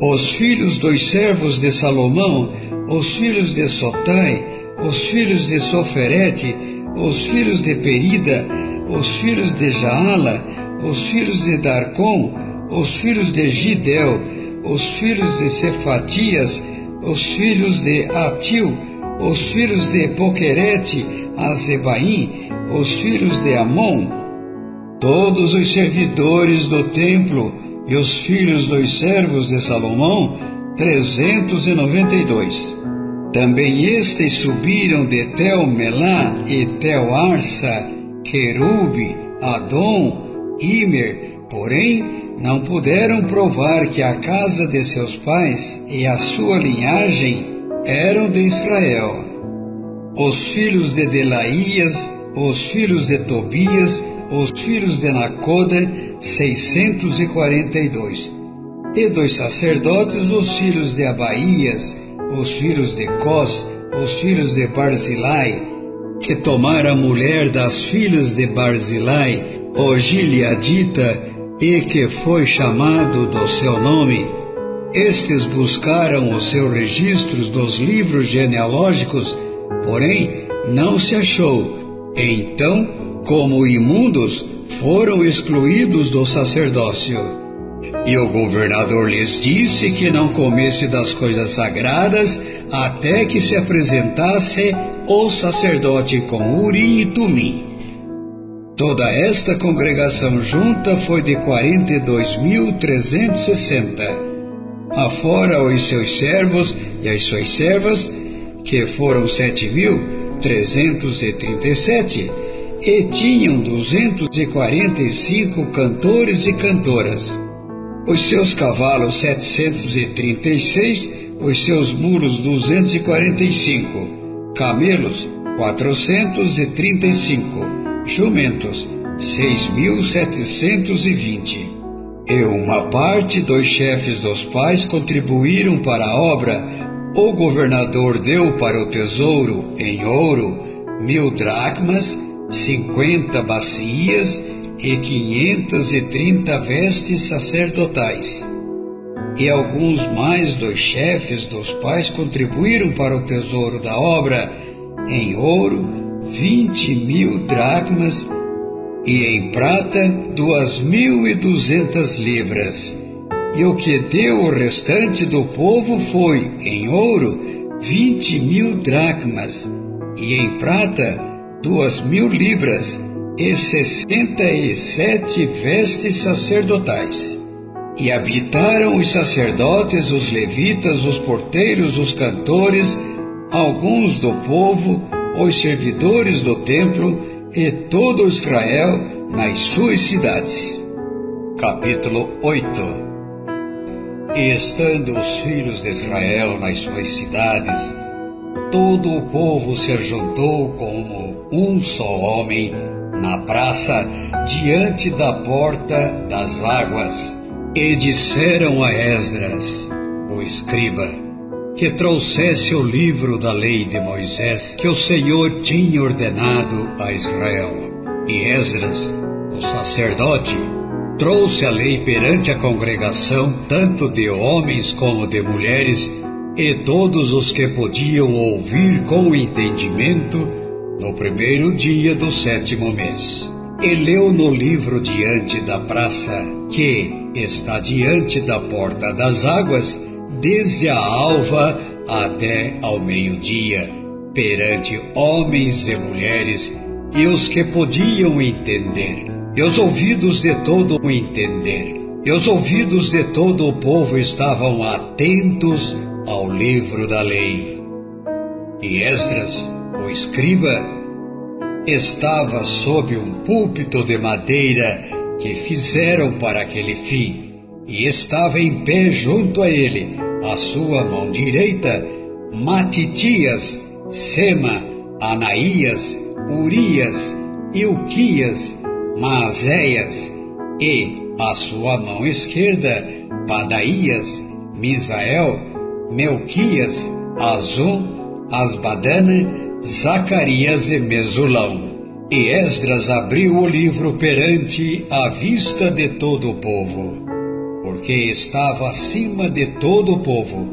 os filhos dos servos de Salomão, os filhos de Sotai, os filhos de Soferete, os filhos de Perida, os filhos de Jaala, os filhos de Darcom, os filhos de Gidel, os filhos de Cefatias, os filhos de Atil, os filhos de Poquerete, Azebaim, os filhos de Amon, todos os servidores do templo e os filhos dos servos de Salomão, 392. Também estes subiram de Tel-Melá e Tel-Arsa, Querube, Adom, Imer, porém não puderam provar que a casa de seus pais e a sua linhagem eram de Israel. os filhos de Delaías, os filhos de Tobias, os filhos de Nacoda, 642. E dos sacerdotes, os filhos de Abaías, os filhos de Cós, os filhos de Barzilai, que tomara a mulher das filhas de Barzilai, o Gileadita, e que foi chamado do seu nome. Estes buscaram os seus registros dos livros genealógicos, porém não se achou. Então, como imundos, foram excluídos do sacerdócio. E o governador lhes disse que não comesse das coisas sagradas até que se apresentasse o sacerdote com Urim e Tumim. Toda esta congregação junta foi de 42.360, afora os seus servos e as suas servas, que foram 7.337, e tinham 245 cantores e cantoras. Os seus cavalos 736, os seus mulos 245, camelos 435, jumentos 6.720. E uma parte dos chefes dos pais contribuíram para a obra. O governador deu para o tesouro, em ouro, 1.000 dracmas, 50 bacias e 530 vestes sacerdotais. E alguns mais dos chefes dos pais contribuíram para o tesouro da obra, em ouro, 20.000 dracmas, e em prata 2.200 libras. E o que deu o restante do povo foi, em ouro, 20.000 dracmas, e em prata 2.000 libras, e 67 vestes sacerdotais. E habitaram os sacerdotes, os levitas, os porteiros, os cantores, alguns do povo, os servidores do templo, e todo Israel nas suas cidades. Capítulo 8. E estando os filhos de Israel nas suas cidades, todo o povo se ajuntou como um só homem na praça diante da porta das águas, e disseram a Esdras, o escriba, que trouxesse o livro da lei de Moisés, que o Senhor tinha ordenado a Israel. E Esdras, o sacerdote, trouxe a lei perante a congregação, tanto de homens como de mulheres, e todos os que podiam ouvir com entendimento, no primeiro dia do 7º mês. E leu no livro diante da praça, que está diante da porta das águas, desde a alva até ao meio-dia, perante homens e mulheres, e os que podiam entender, e os ouvidos de todo o entender, e os ouvidos de todo o povo estavam atentos ao livro da lei. E Esdras, o escriba, estava sob um púlpito de madeira que fizeram para aquele fim, e estava em pé junto a ele, à sua mão direita, Matitias, Sema, Anaías, Urias, Ilquias, Maazéias, e à sua mão esquerda, Padaías, Misael, Melquias, Azum, Asbadana, Zacarias e Mesulão. E Esdras abriu o livro perante a vista de todo o povo, porque estava acima de todo o povo,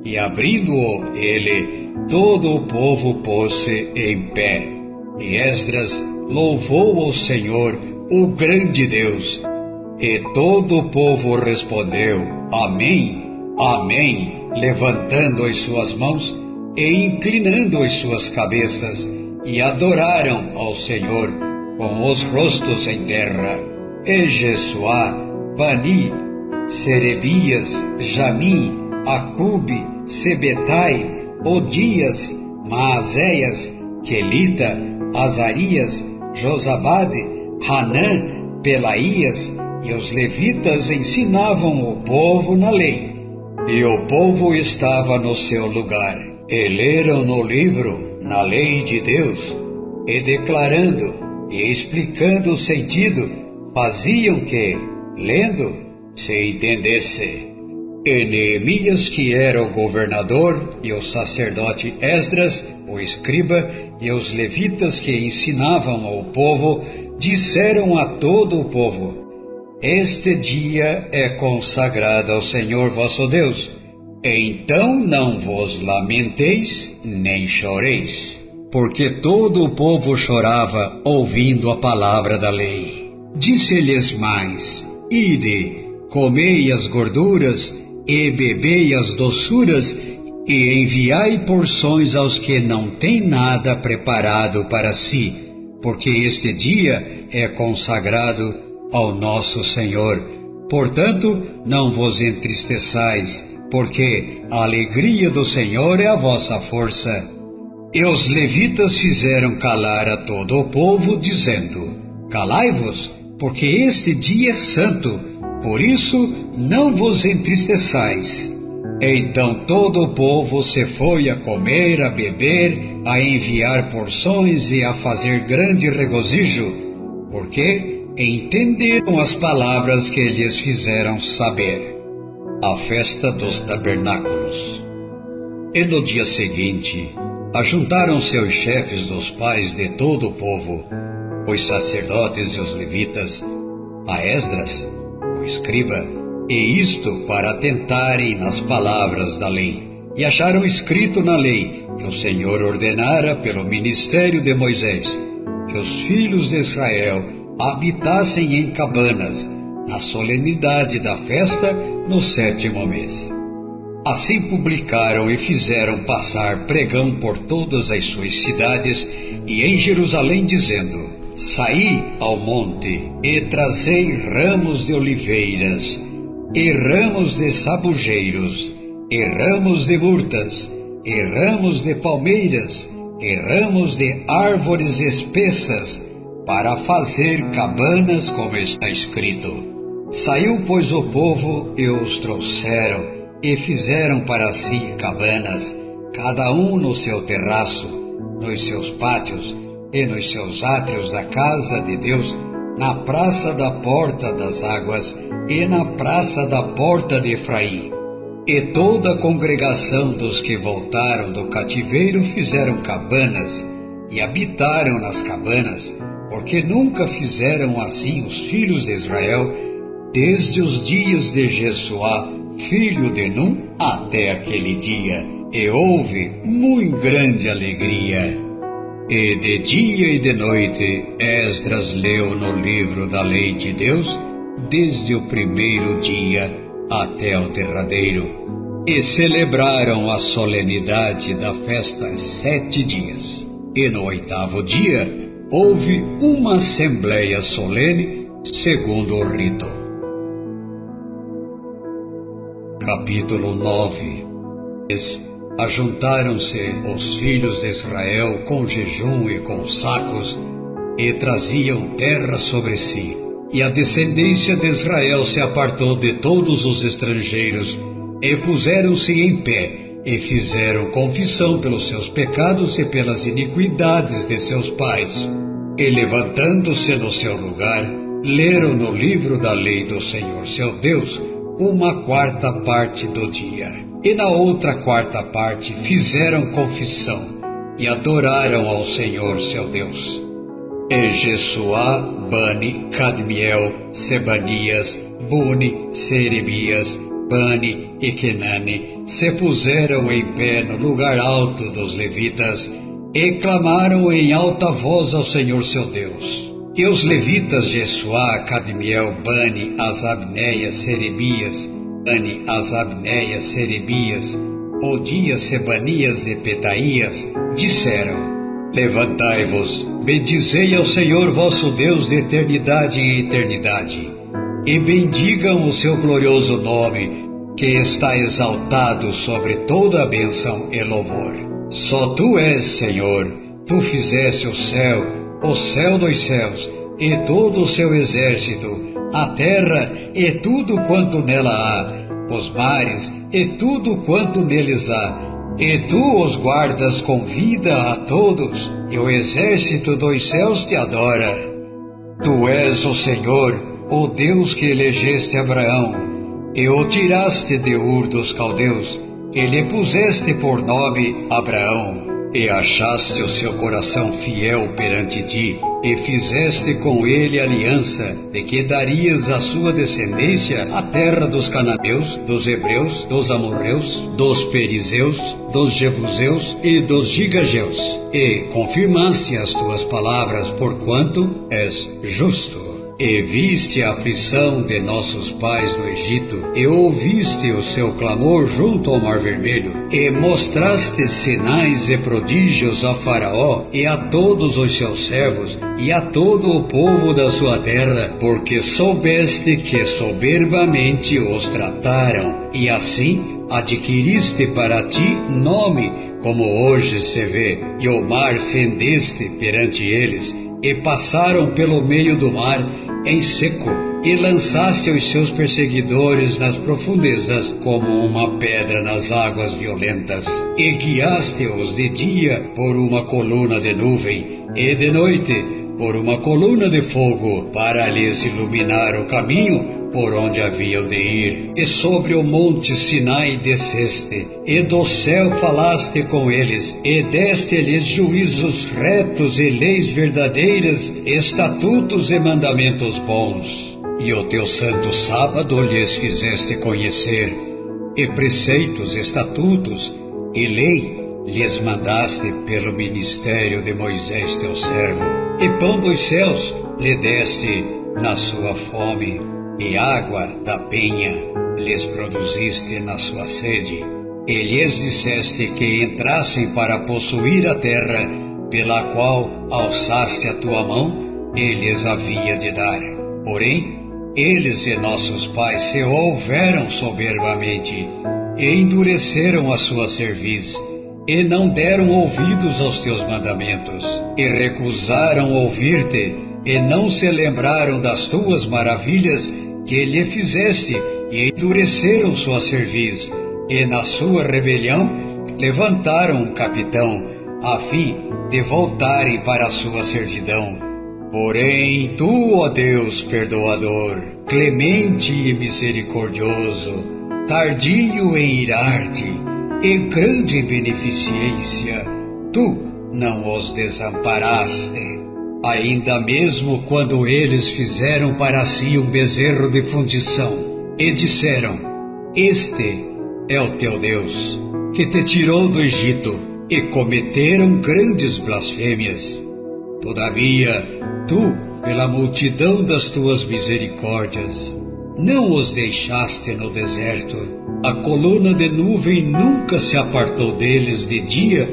e abrindo-o ele, todo o povo pôs-se em pé. E Esdras louvou ao Senhor, o grande Deus, e todo o povo respondeu, Amém, Amém, levantando as suas mãos e inclinando as suas cabeças, e adoraram ao Senhor com os rostos em terra. E Jesuá, Bani, Serebias, Jamim, Acube, Sebetai, Odias, Maazéias, Quelita, Azarias, Josabade, Hanã, Pelaías, e os levitas ensinavam o povo na lei. E o povo estava no seu lugar, e leram no livro na lei de Deus, e declarando e explicando o sentido, faziam que, lendo, se entendesse. E Neemias, que era o governador, e o sacerdote Esdras, o escriba, e os levitas que ensinavam ao povo, disseram a todo o povo: Este dia é consagrado ao Senhor vosso Deus. Então não vos lamenteis, nem choreis. Porque todo o povo chorava, ouvindo a palavra da lei. Disse-lhes mais: Ide, comei as gorduras, e bebei as doçuras, e enviai porções aos que não têm nada preparado para si, porque este dia é consagrado ao nosso Senhor. Portanto, não vos entristeçais, porque a alegria do Senhor é a vossa força. E os levitas fizeram calar a todo o povo, dizendo: Calai-vos, porque este dia é santo, por isso não vos entristeçais. Então todo o povo se foi a comer, a beber, a enviar porções e a fazer grande regozijo, porque entenderam as palavras que lhes fizeram saber. A festa dos tabernáculos. E no dia seguinte, ajuntaram-se os chefes dos pais de todo o povo, os sacerdotes e os levitas, a Esdras, o escriba, e isto para atentarem nas palavras da lei. E acharam escrito na lei que o Senhor ordenara pelo ministério de Moisés que os filhos de Israel habitassem em cabanas, na solenidade da festa, no 7º mês. Assim publicaram e fizeram passar pregão por todas as suas cidades e em Jerusalém, dizendo: Saí ao monte e trazei ramos de oliveiras, e ramos de sabugeiros, e ramos de murtas, e ramos de palmeiras, e ramos de árvores espessas, para fazer cabanas, como está escrito. Saiu, pois, o povo e os trouxeram, e fizeram para si cabanas, cada um no seu terraço, nos seus pátios e nos seus átrios da casa de Deus, na praça da porta das águas e na praça da porta de Efraim. E toda a congregação dos que voltaram do cativeiro fizeram cabanas e habitaram nas cabanas, porque nunca fizeram assim os filhos de Israel, desde os dias de Jesuá, filho de Num, até aquele dia, e houve muito grande alegria. E de dia e de noite Esdras leu no livro da lei de Deus, desde o primeiro dia até o derradeiro, e celebraram a solenidade da festa 7 dias. E no 8º dia houve uma assembleia solene, segundo o rito. Capítulo 9. Ajuntaram-se os filhos de Israel com jejum e com sacos, e traziam terra sobre si. E a descendência de Israel se apartou de todos os estrangeiros, e puseram-se em pé, e fizeram confissão pelos seus pecados e pelas iniquidades de seus pais. E levantando-se no seu lugar, leram no livro da lei do Senhor seu Deus, 1/4 parte do dia. E na outra 4ª parte fizeram confissão, e adoraram ao Senhor seu Deus. E Jesuá, Bani, Cadmiel, Sebanias, Buni, Serebias, Bani e Kenani se puseram em pé no lugar alto dos levitas, e clamaram em alta voz ao Senhor seu Deus. E os levitas Jesuá, Cadmiel, Bani, Asabneias, Serebias, Bani, Asabneias, Serebias, Odias, Sebanias e Petaías, disseram: Levantai-vos, bendizei ao Senhor vosso Deus de eternidade em eternidade, e bendigam o seu glorioso nome, que está exaltado sobre toda a bênção e louvor. Só tu és, Senhor, tu fizeste o céu dos céus, e todo o seu exército, a terra e tudo quanto nela há, os mares e tudo quanto neles há, E tu os guardas com vida a todos, e o exército dos céus te adora. Tu és o Senhor, o Deus que elegeste Abraão, e o tiraste de Ur dos caldeus, e lhe puseste por nome Abraão. E achaste o seu coração fiel perante ti, e fizeste com ele aliança, de que darias à sua descendência a terra dos cananeus, dos hebreus, dos amorreus, dos perizeus, dos jebuseus e dos gigageus. E confirmaste as tuas palavras, porquanto és justo. E viste a aflição de nossos pais no Egito, e ouviste o seu clamor junto ao Mar Vermelho, e mostraste sinais e prodígios a Faraó e a todos os seus servos, e a todo o povo da sua terra, porque soubeste que soberbamente os trataram, e assim adquiriste para ti nome, como hoje se vê, e o mar fendeste perante eles, e passaram pelo meio do mar em seco, e lançaste os seus perseguidores nas profundezas, como uma pedra nas águas violentas, e guiaste-os de dia por uma coluna de nuvem, e de noite por uma coluna de fogo, para lhes iluminar o caminho por onde haviam de ir. E sobre o monte Sinai desceste, e do céu falaste com eles, e deste-lhes juízos retos e leis verdadeiras, estatutos e mandamentos bons. E o teu santo sábado lhes fizeste conhecer, e preceitos, estatutos e lei lhes mandaste pelo ministério de Moisés teu servo. E pão dos céus lhe deste na sua fome, e água da penha lhes produziste na sua sede, e lhes disseste que entrassem para possuir a terra, pela qual alçaste a tua mão, e lhes havia de dar. Porém, eles e nossos pais se houveram soberbamente, e endureceram a sua cerviz, e não deram ouvidos aos teus mandamentos, e recusaram ouvir-te, e não se lembraram das tuas maravilhas que lhe fizeste, e endureceram sua cerviz, e na sua rebelião levantaram um capitão, a fim de voltarem para a sua servidão. Porém, tu, ó Deus perdoador, clemente e misericordioso, tardio em irar-te, e grande em beneficência, tu não os desamparaste. Ainda mesmo quando eles fizeram para si um bezerro de fundição, e disseram: Este é o teu Deus, que te tirou do Egito, e cometeram grandes blasfêmias. Todavia, tu, pela multidão das tuas misericórdias, não os deixaste no deserto. A coluna de nuvem nunca se apartou deles de dia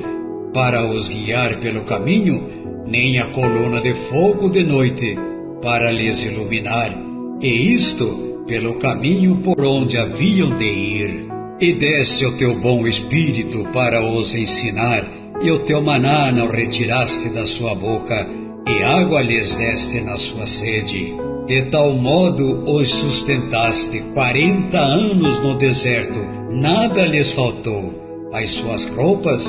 para os guiar pelo caminho, nem a coluna de fogo de noite para lhes iluminar, e isto pelo caminho por onde haviam de ir. E deste o teu bom espírito para os ensinar, e o teu maná não retiraste da sua boca, e água lhes deste na sua sede. De tal modo os sustentaste 40 anos no deserto, nada lhes faltou, as suas roupas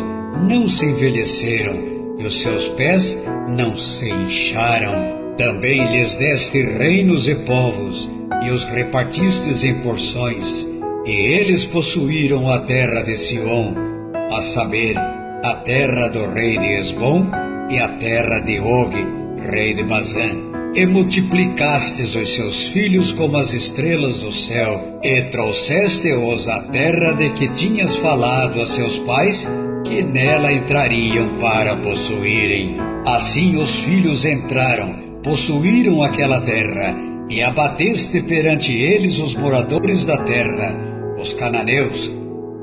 não se envelheceram, e os seus pés não se incharam. Também lhes deste reinos e povos, e os repartistes em porções, e eles possuíram a terra de Sion, a saber, a terra do rei de Esbom, e a terra de Og, rei de Bazã. E multiplicastes os seus filhos como as estrelas do céu, e trouxeste-os à terra de que tinhas falado a seus pais, que nela entrariam para possuírem. Assim os filhos entraram, possuíram aquela terra, e abateste perante eles os moradores da terra, os cananeus,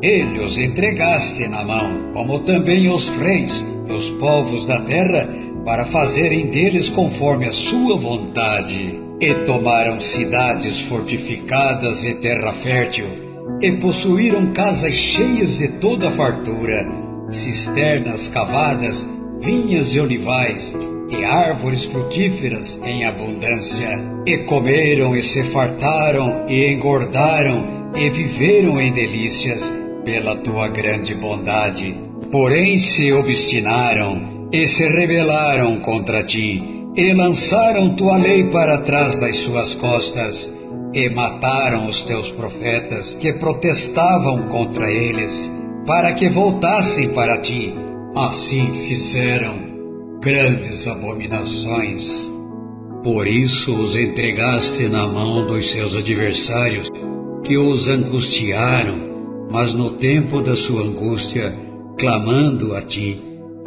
e os entregaste na mão, como também os reis e os povos da terra, para fazerem deles conforme a sua vontade. E tomaram cidades fortificadas e terra fértil, e possuíram casas cheias de toda a fartura, cisternas cavadas, vinhas e olivais, e árvores frutíferas em abundância. E comeram e se fartaram, e engordaram, e viveram em delícias, pela tua grande bondade. Porém se obstinaram e se rebelaram contra ti, e lançaram tua lei para trás das suas costas, e mataram os teus profetas que protestavam contra eles, para que voltassem para ti. Assim fizeram grandes abominações. Por isso os entregaste na mão dos seus adversários, que os angustiaram, mas no tempo da sua angústia, clamando a ti,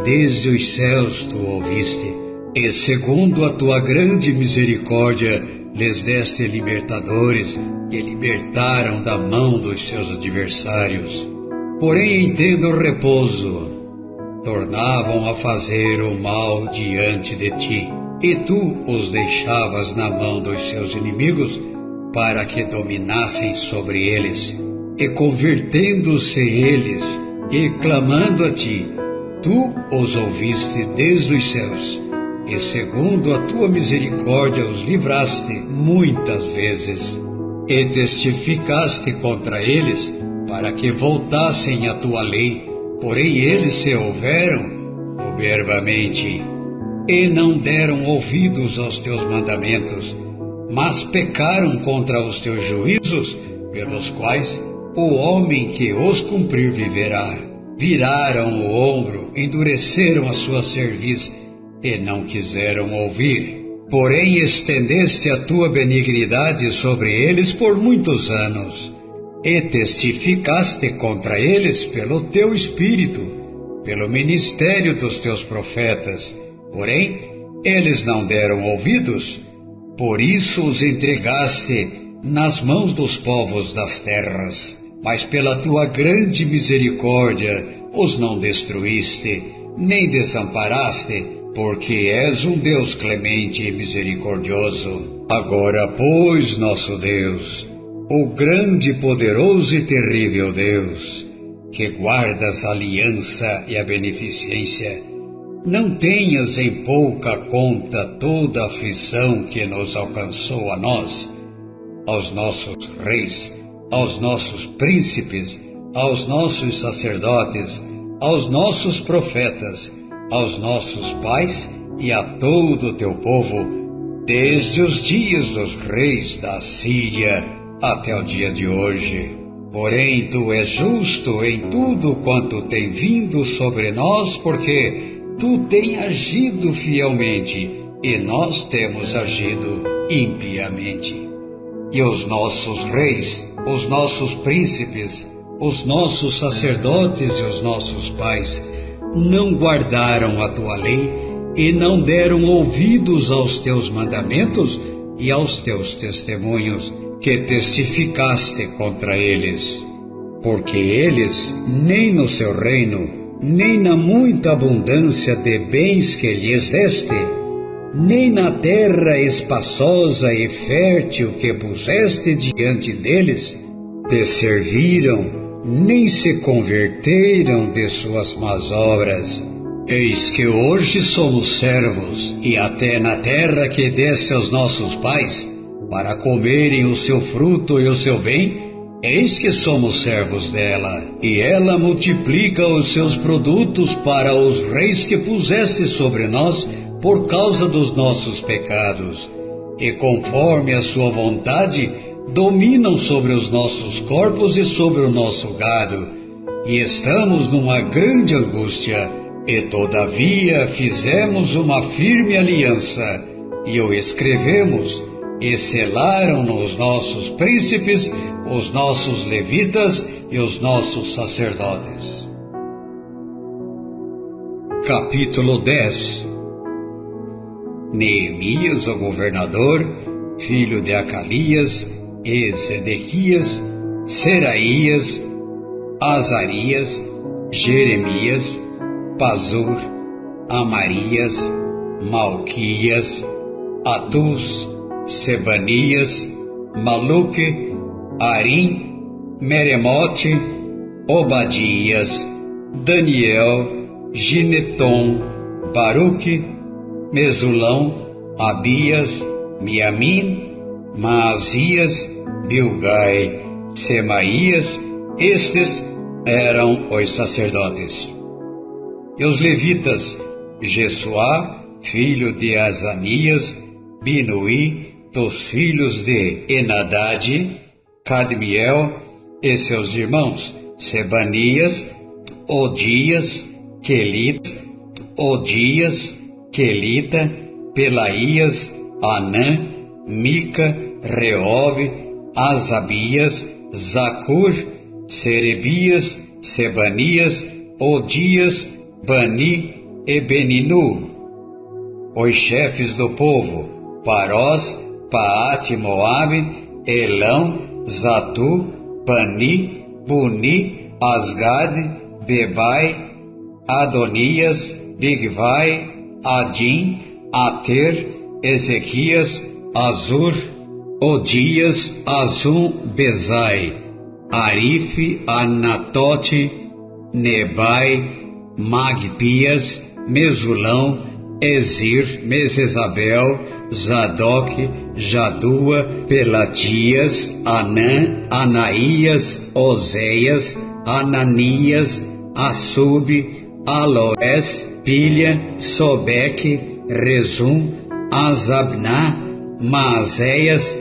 desde os céus tu ouviste, e segundo a tua grande misericórdia, lhes deste libertadores, que libertaram da mão dos seus adversários. Porém, em tendo repouso, tornavam a fazer o mal diante de ti, e tu os deixavas na mão dos seus inimigos, para que dominassem sobre eles. E convertendo-se eles, e clamando a ti, tu os ouviste desde os céus, e segundo a tua misericórdia os livraste muitas vezes, e testificaste contra eles, para que voltassem à tua lei. Porém eles se houveram soberbamente, e não deram ouvidos aos teus mandamentos, mas pecaram contra os teus juízos, pelos quais o homem que os cumprir viverá. Viraram o ombro, endureceram a sua cerviz, e não quiseram ouvir. Porém estendeste a tua benignidade sobre eles por muitos anos, e testificaste contra eles pelo teu Espírito, pelo ministério dos teus profetas. Porém eles não deram ouvidos, por isso os entregaste nas mãos dos povos das terras. Mas pela tua grande misericórdia os não destruíste, nem desamparaste, porque és um Deus clemente e misericordioso. Agora, pois, nosso Deus, o grande, poderoso e terrível Deus, que guardas a aliança e a beneficência, não tenhas em pouca conta toda a aflição que nos alcançou a nós, aos nossos reis, aos nossos príncipes, aos nossos sacerdotes, aos nossos profetas, aos nossos pais e a todo o teu povo, desde os dias dos reis da Síria até o dia de hoje. Porém tu és justo em tudo quanto tem vindo sobre nós, porque tu tens agido fielmente e nós temos agido impiamente. E os nossos reis, os nossos príncipes, os nossos sacerdotes e os nossos pais não guardaram a tua lei e não deram ouvidos aos teus mandamentos e aos teus testemunhos, que testificaste contra eles. Porque eles, nem no seu reino, nem na muita abundância de bens que lhes deste, nem na terra espaçosa e fértil que puseste diante deles, te serviram, nem se converteram de suas más obras. Eis que hoje somos servos, e até na terra que deste aos nossos pais, para comerem o seu fruto e o seu bem, eis que somos servos dela, e ela multiplica os seus produtos para os reis que puseste sobre nós, por causa dos nossos pecados, e conforme a sua vontade, dominam sobre os nossos corpos e sobre o nosso gado, e estamos numa grande angústia, e todavia fizemos uma firme aliança, e o escrevemos, e selaram os nossos príncipes, os nossos levitas e os nossos sacerdotes. Capítulo 10. Neemias, o governador, filho de Acalias, e Zedequias, Seraías, Azarias, Jeremias, Pazur, Amarias, Malquias, Atus, Sebanias, Maluque, Arim, Meremote, Obadias, Daniel, Gineton, Baruque, Mesulão, Abias, Miamim, Maazias, Bilgai, Semaías, estes eram os sacerdotes. E os levitas, Jesuá, filho de Azanias, Binuí, dos filhos de Enadade, Cadmiel e seus irmãos, Sebanias, Odias, Quelita, Pelaías, Anã, Mica, Reobe, Asabias, Zacur, Serebias, Sebanias, Odias, Bani e Beninu. Os chefes do povo, Parós, Paate Moabe, Elão, Zatu, Bani, Buni, Asgade, Bebai, Adonias, Bigvai, Adim, Ater, Ezequias, Azur, Odias, Azum, Bezai, Arife, Anatote, Nebai, Magpias, Mesulão, Ezir, Mesesabel, Zadok, Jadua, Pelatias, Anã, Anaías, Oséias, Ananias, Assub, Aloés, Pilha, Sobeque, Rezum, Azabná, Maazéias,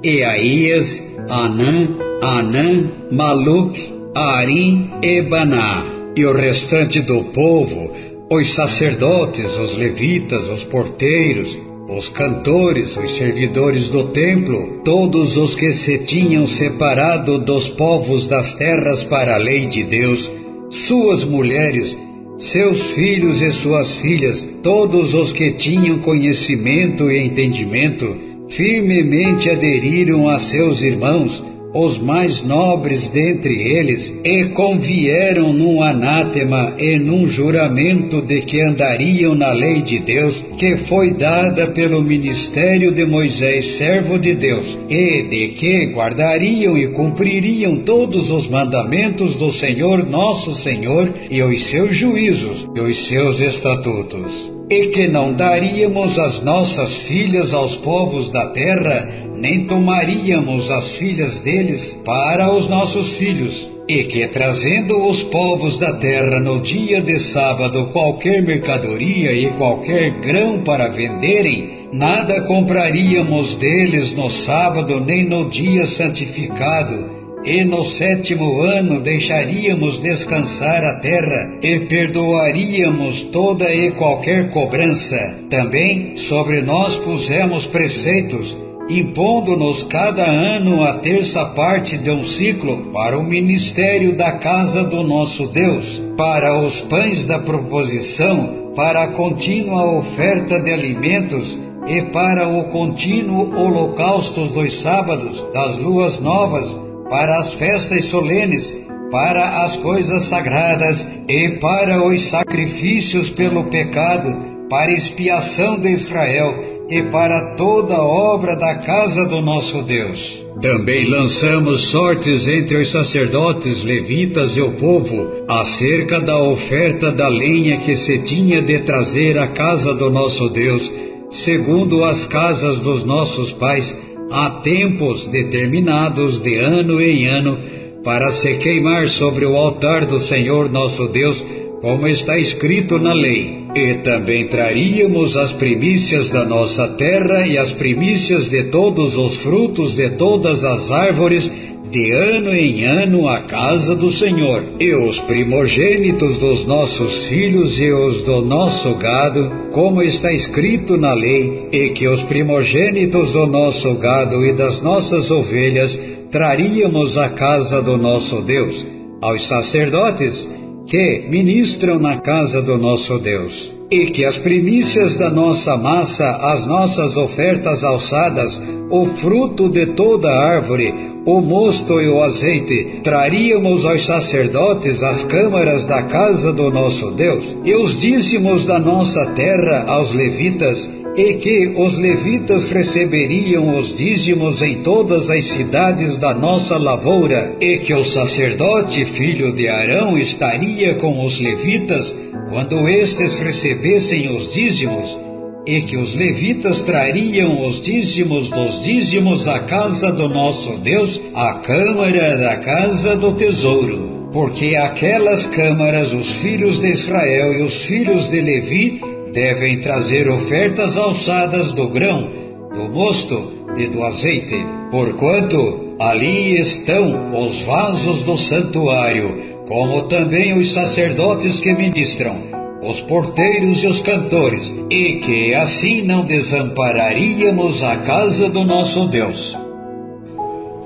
Eaías, Anã, Maluque, Arim e Baná. E o restante do povo, os sacerdotes, os levitas, os porteiros, os cantores, os servidores do templo, todos os que se tinham separado dos povos das terras para a lei de Deus, suas mulheres, seus filhos e suas filhas, todos os que tinham conhecimento e entendimento, firmemente aderiram a seus irmãos, os mais nobres dentre eles, e convieram num anátema e num juramento de que andariam na lei de Deus, que foi dada pelo ministério de Moisés, servo de Deus, e de que guardariam e cumpririam todos os mandamentos do Senhor nosso Senhor, e os seus juízos, e os seus estatutos. E que não daríamos as nossas filhas aos povos da terra, nem tomaríamos as filhas deles para os nossos filhos, e que, trazendo os povos da terra no dia de sábado qualquer mercadoria e qualquer grão para venderem, nada compraríamos deles no sábado nem no dia santificado, e no 7º ano deixaríamos descansar a terra e perdoaríamos toda e qualquer cobrança. Também sobre nós pusemos preceitos, impondo-nos cada ano a terça parte de um ciclo para o ministério da casa do nosso Deus, para os pães da proposição, para a contínua oferta de alimentos e para o contínuo holocausto dos sábados, das luas novas, para as festas solenes, para as coisas sagradas e para os sacrifícios pelo pecado, para expiação de Israel e para toda a obra da casa do nosso Deus. Também lançamos sortes entre os sacerdotes, levitas e o povo, acerca da oferta da lenha que se tinha de trazer à casa do nosso Deus, segundo as casas dos nossos pais, a tempos determinados de ano em ano, para se queimar sobre o altar do Senhor nosso Deus, como está escrito na lei. E também traríamos as primícias da nossa terra e as primícias de todos os frutos de todas as árvores, de ano em ano à casa do Senhor, e os primogênitos dos nossos filhos e os do nosso gado, como está escrito na lei, e que os primogênitos do nosso gado e das nossas ovelhas traríamos à casa do nosso Deus, aos sacerdotes que ministram na casa do nosso Deus. E que as primícias da nossa massa, as nossas ofertas alçadas, o fruto de toda árvore, o mosto e o azeite, traríamos aos sacerdotes as câmaras da casa do nosso Deus, e os dízimos da nossa terra aos levitas, e que os levitas receberiam os dízimos em todas as cidades da nossa lavoura, e que o sacerdote, filho de Arão, estaria com os levitas quando estes recebessem os dízimos, e que os levitas trariam os dízimos dos dízimos à casa do nosso Deus, à câmara da casa do tesouro. porque aquelas câmaras os filhos de Israel e os filhos de Levi devem trazer ofertas alçadas do grão, do mosto e do azeite, porquanto ali estão os vasos do santuário, como também os sacerdotes que ministram, os porteiros e os cantores, e que assim não desampararíamos a casa do nosso Deus.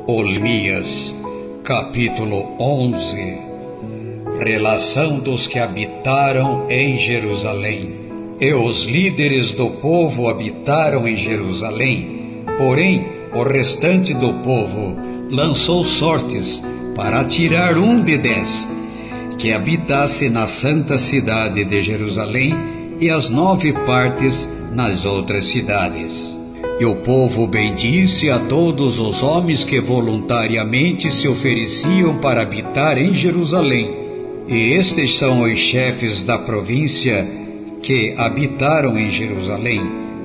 Olemias, capítulo 11. Relação dos que habitaram em Jerusalém. E os líderes do povo habitaram em Jerusalém, porém o restante do povo lançou sortes para tirar um de 10, que habitasse na santa cidade de Jerusalém e as 9 partes nas outras cidades. E o povo bendisse a todos os homens que voluntariamente se ofereciam para habitar em Jerusalém. E estes são os chefes da província que habitaram em Jerusalém.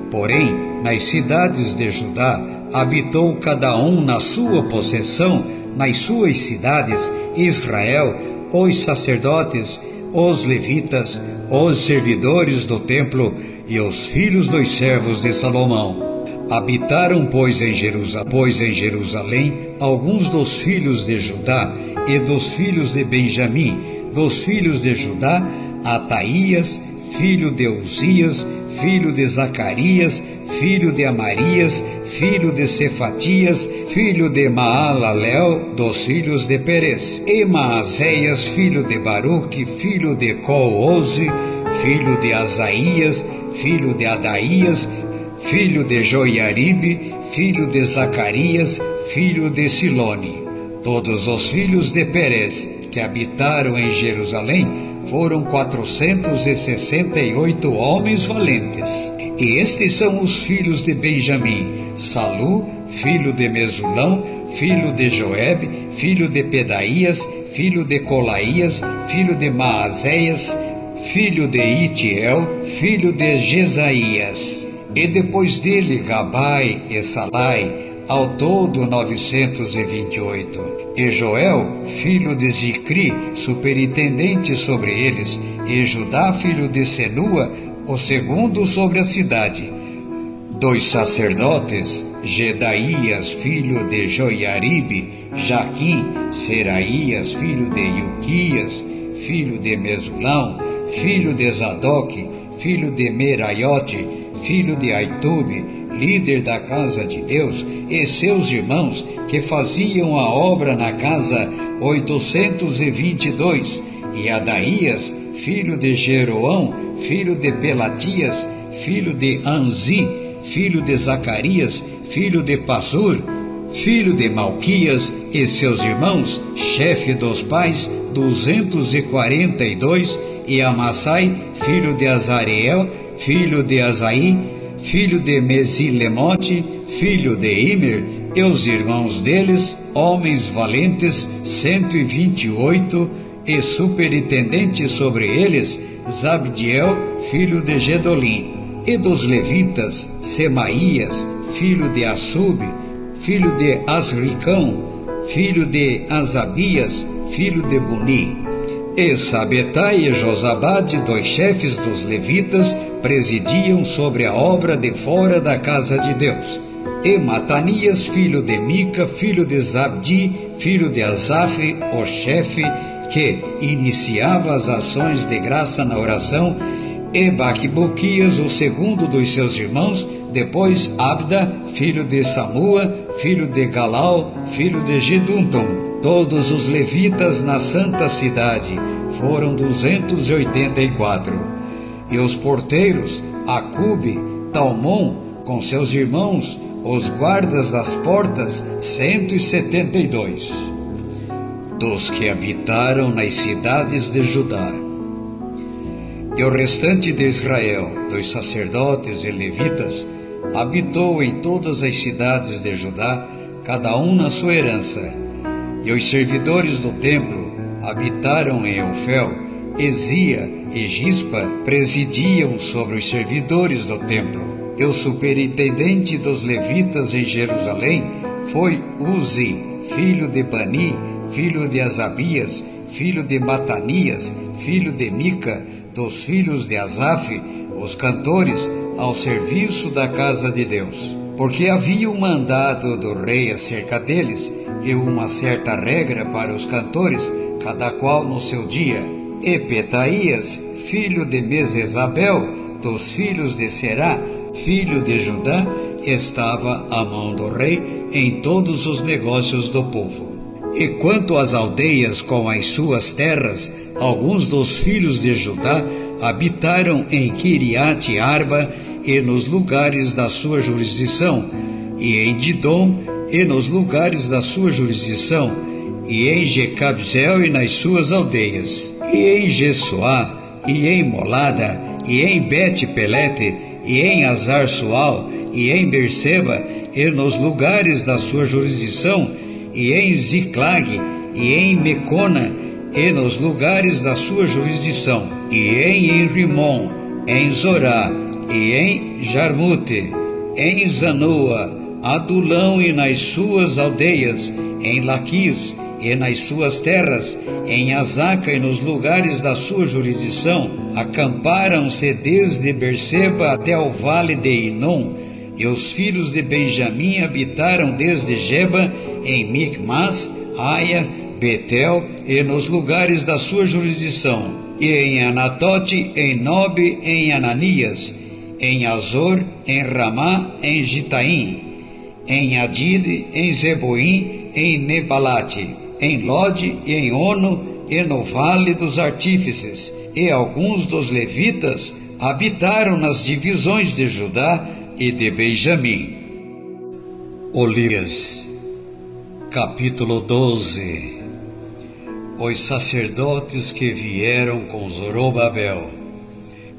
Porém, nas cidades de Judá, habitou cada um na sua possessão, nas suas cidades, Israel, os sacerdotes, os levitas, os servidores do templo e os filhos dos servos de Salomão. Habitaram, pois, em Jerusalém alguns dos filhos de Judá e dos filhos de Benjamim. Dos filhos de Judá, Ataías, filho de Uzias, filho de Zacarias, filho de Amarias, filho de Cefatias, filho de Maalalel, dos filhos de Perez, e Maazéias, filho de Baruque, filho de Cooze, filho de Asaías, filho de Adaías, filho de Joiaribe, filho de Zacarias, filho de Silone. Todos os filhos de Perez que habitaram em Jerusalém foram 468 homens valentes. E estes são os filhos de Benjamim: Salu, filho de Mesulão, filho de Joebe, filho de Pedaías, filho de Colaías, filho de Maazéias, filho de Itiel, filho de Jesaías. E depois dele Gabai e Salai, ao todo 928. E Joel, filho de Zicri, superintendente sobre eles, e Judá, filho de Senua, o segundo sobre a cidade. Dos sacerdotes, Gedaías, filho de Joiaribe, Jaquim, Seraías, filho de Ilquias, filho de Mesulão, filho de Zadok, filho de Meraiote, filho de Aitube, líder da casa de Deus, e seus irmãos, que faziam a obra na casa, 822, e Adaías, filho de Jeroão, filho de Pelatias, filho de Anzi, filho de Zacarias, filho de Passur, filho de Malquias, e seus irmãos, chefe dos pais, 242, e Amassai, filho de Azareel, filho de Azaí, filho de Mesilemote, filho de Imer, e os irmãos deles, homens valentes, 128, e superintendente sobre eles, Zabdiel, filho de Gedolim. E dos levitas, Semaías, filho de Assub, filho de Asricão, filho de Asabias, filho de Buni. E Sabetai e Josabade, 2 chefes dos levitas, presidiam sobre a obra de fora da casa de Deus. E Matanias, filho de Mica, filho de Zabdi, filho de Asaf, o chefe, que iniciava as ações de graça na oração, e Baquibuquias, o segundo dos seus irmãos, depois Abda, filho de Samua, filho de Galal, filho de Geduntum. Todos os levitas na santa cidade foram 284. E os porteiros, Acube, Talmon, com seus irmãos, os guardas das portas, 172. Dos que habitaram nas cidades de Judá. E o restante de Israel, dos sacerdotes e levitas, habitou em todas as cidades de Judá, cada um na sua herança. E os servidores do templo habitaram em Ofel, Ezia e Gispa presidiam sobre os servidores do templo. E o superintendente dos levitas em Jerusalém foi Uzi, filho de Bani, filho de Asabias, filho de Matanias, filho de Mica, dos filhos de Asaf, os cantores, ao serviço da casa de Deus. Porque havia um mandado do rei acerca deles, e uma certa regra para os cantores, cada qual no seu dia. E Petaías, filho de Mesesabel, dos filhos de Será, filho de Judá, estava à mão do rei em todos os negócios do povo. E quanto às aldeias com as suas terras, alguns dos filhos de Judá habitaram em Quiriate Arba e nos lugares da sua jurisdição, e em Didom e nos lugares da sua jurisdição, e em Jecabzeel e nas suas aldeias, e em Jesuá, e em Molada, e em Bet-Pelete, e em Azar-Sual, e em Berseba, e nos lugares da sua jurisdição, e em Ziclag, e em Mecona, e nos lugares da sua jurisdição, e em Rimon, em Zorá, e em Jarmute, em Zanoa, Adulão e nas suas aldeias, em Laquis e nas suas terras, em Azaca e nos lugares da sua jurisdição, acamparam-se desde Berseba até o vale de Inom, e os filhos de Benjamim habitaram desde Geba, em Micmas, Aia, Betel e nos lugares da sua jurisdição, e em Anatote, em Nobe, em Ananias, em Azor, em Ramá, em Gitaim, em Adide, em Zeboim, em Nebalate, em Lode e em Ono, e no vale dos artífices, e alguns dos levitas habitaram nas divisões de Judá e de Benjamim. Olias, capítulo 12. Os sacerdotes que vieram com Zorobabel.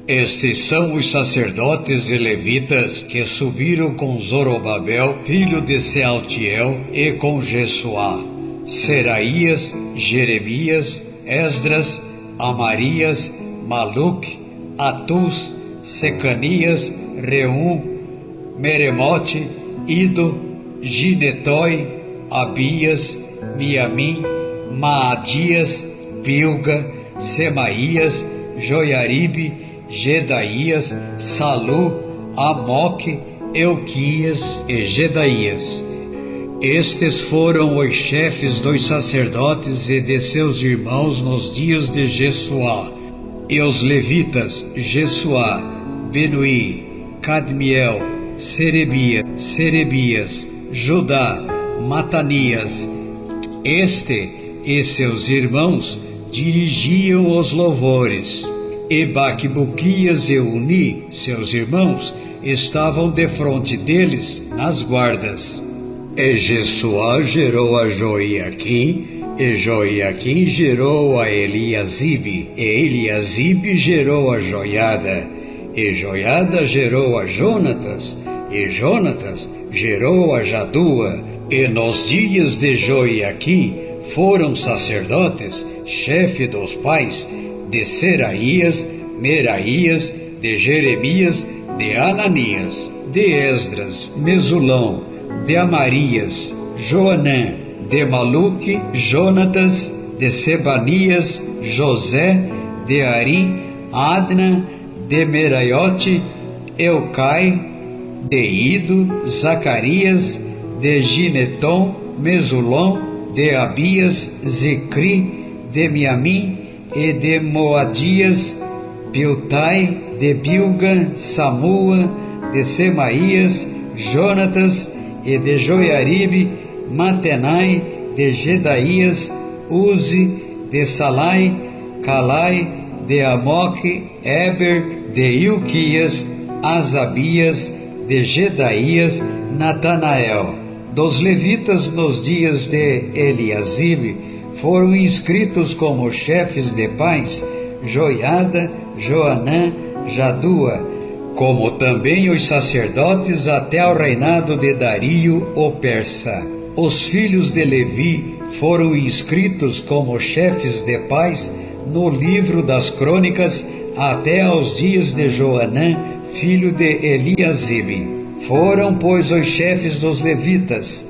Estes são os sacerdotes e levitas que subiram com Zorobabel, filho de Sealtiel, e com Jesuá: Seraías, Jeremias, Esdras, Amarias, Maluque, Atus, Secanias, Reum, Meremote, Ido, Ginetói, Abias, Miamim, Maadias, Bilga, Semaías, Joiaribe, Gedaías, Salu, Amoque, Euquias e Gedaías. Estes foram os chefes dos sacerdotes e de seus irmãos nos dias de Jesuá. E os levitas: Jesuá, Benuí, Cadmiel, Serebias, Judá, Matanias. Este e seus irmãos dirigiam os louvores. E Baquebuquias e Uni, seus irmãos, estavam defronte deles nas guardas. E Jesuá gerou a Joiaquim, e Joiaquim gerou a Eliasibe, e Eliasibe gerou a Joiada, e Joiada gerou a Jonatas, e Jonatas gerou a Jadua. E nos dias de Joiaquim foram sacerdotes, chefe dos pais, de Seraías, Meraías, de Jeremias, de Ananias, de Esdras, Mesulão, de Amarias, Joanã, de Maluque, Jonatas, de Sebanias, José, de Arim, Adna, de Meraiote, Eucai, de Ido, Zacarias, de Gineton, Mesulão, de Abias, Zicri, de Miamim, e de Moadias, Piltai, de Bilga, Samua, de Semaías, Jonatas, e de Joiaribe, Matenai, de Gedaías, Uzi, de Salai, Calai, de Amoque, Eber, de Ilquias, Asabias, de Gedaías, Natanael. Dos levitas nos dias de Eliasibe foram inscritos como chefes de pais Joiada, Joanã, Jadua, como também os sacerdotes até ao reinado de Dario o persa. Os filhos de Levi foram inscritos como chefes de pais no livro das crônicas até aos dias de Joanã, filho de Eliasibe. Foram, pois, os chefes dos levitas: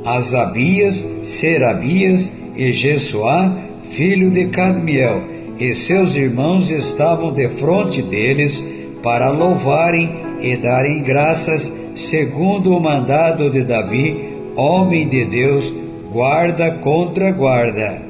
Asabias, Serabias e Jesuá, filho de Cadmiel, e seus irmãos estavam defronte deles para louvarem e darem graças, segundo o mandado de Davi, homem de Deus, guarda contra guarda.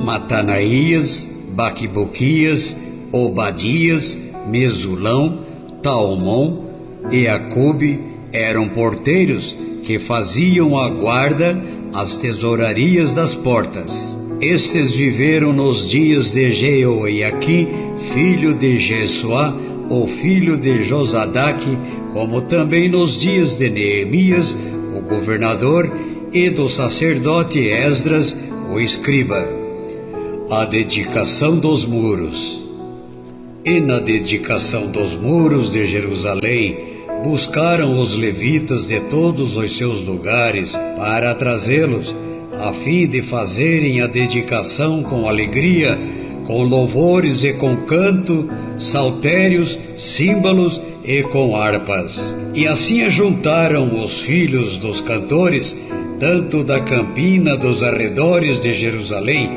Matanaías, Baquibuquias, Obadias, Mesulão, Talmon e Acube eram porteiros que faziam a guarda às tesourarias das portas. Estes viveram nos dias de Jeoiaquim, filho de Jesuá, o filho de Josadaque, como também nos dias de Neemias, o governador, e do sacerdote Esdras, o escriba. A dedicação dos muros. E na dedicação dos muros de Jerusalém, buscaram os levitas de todos os seus lugares para trazê-los, a fim de fazerem a dedicação com alegria, com louvores e com canto, saltérios, símbolos e com harpas. E assim ajuntaram os filhos dos cantores, tanto da campina dos arredores de Jerusalém,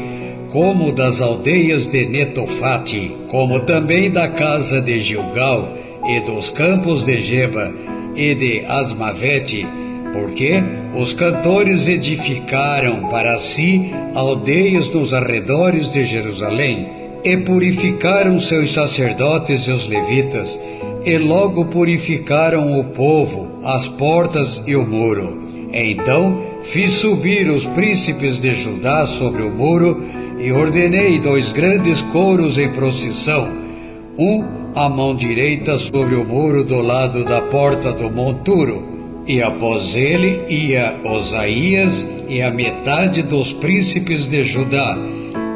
como das aldeias de Netofate, como também da casa de Gilgal, e dos campos de Geba, e de Asmavete, porque os cantores edificaram para si aldeias nos arredores de Jerusalém, e purificaram seus sacerdotes e os levitas, e logo purificaram o povo, as portas e o muro. Então fiz subir os príncipes de Judá sobre o muro, e ordenei 2 grandes coros em procissão, um à mão direita sobre o muro do lado da porta do monturo, e após ele ia Osaías e a metade dos príncipes de Judá,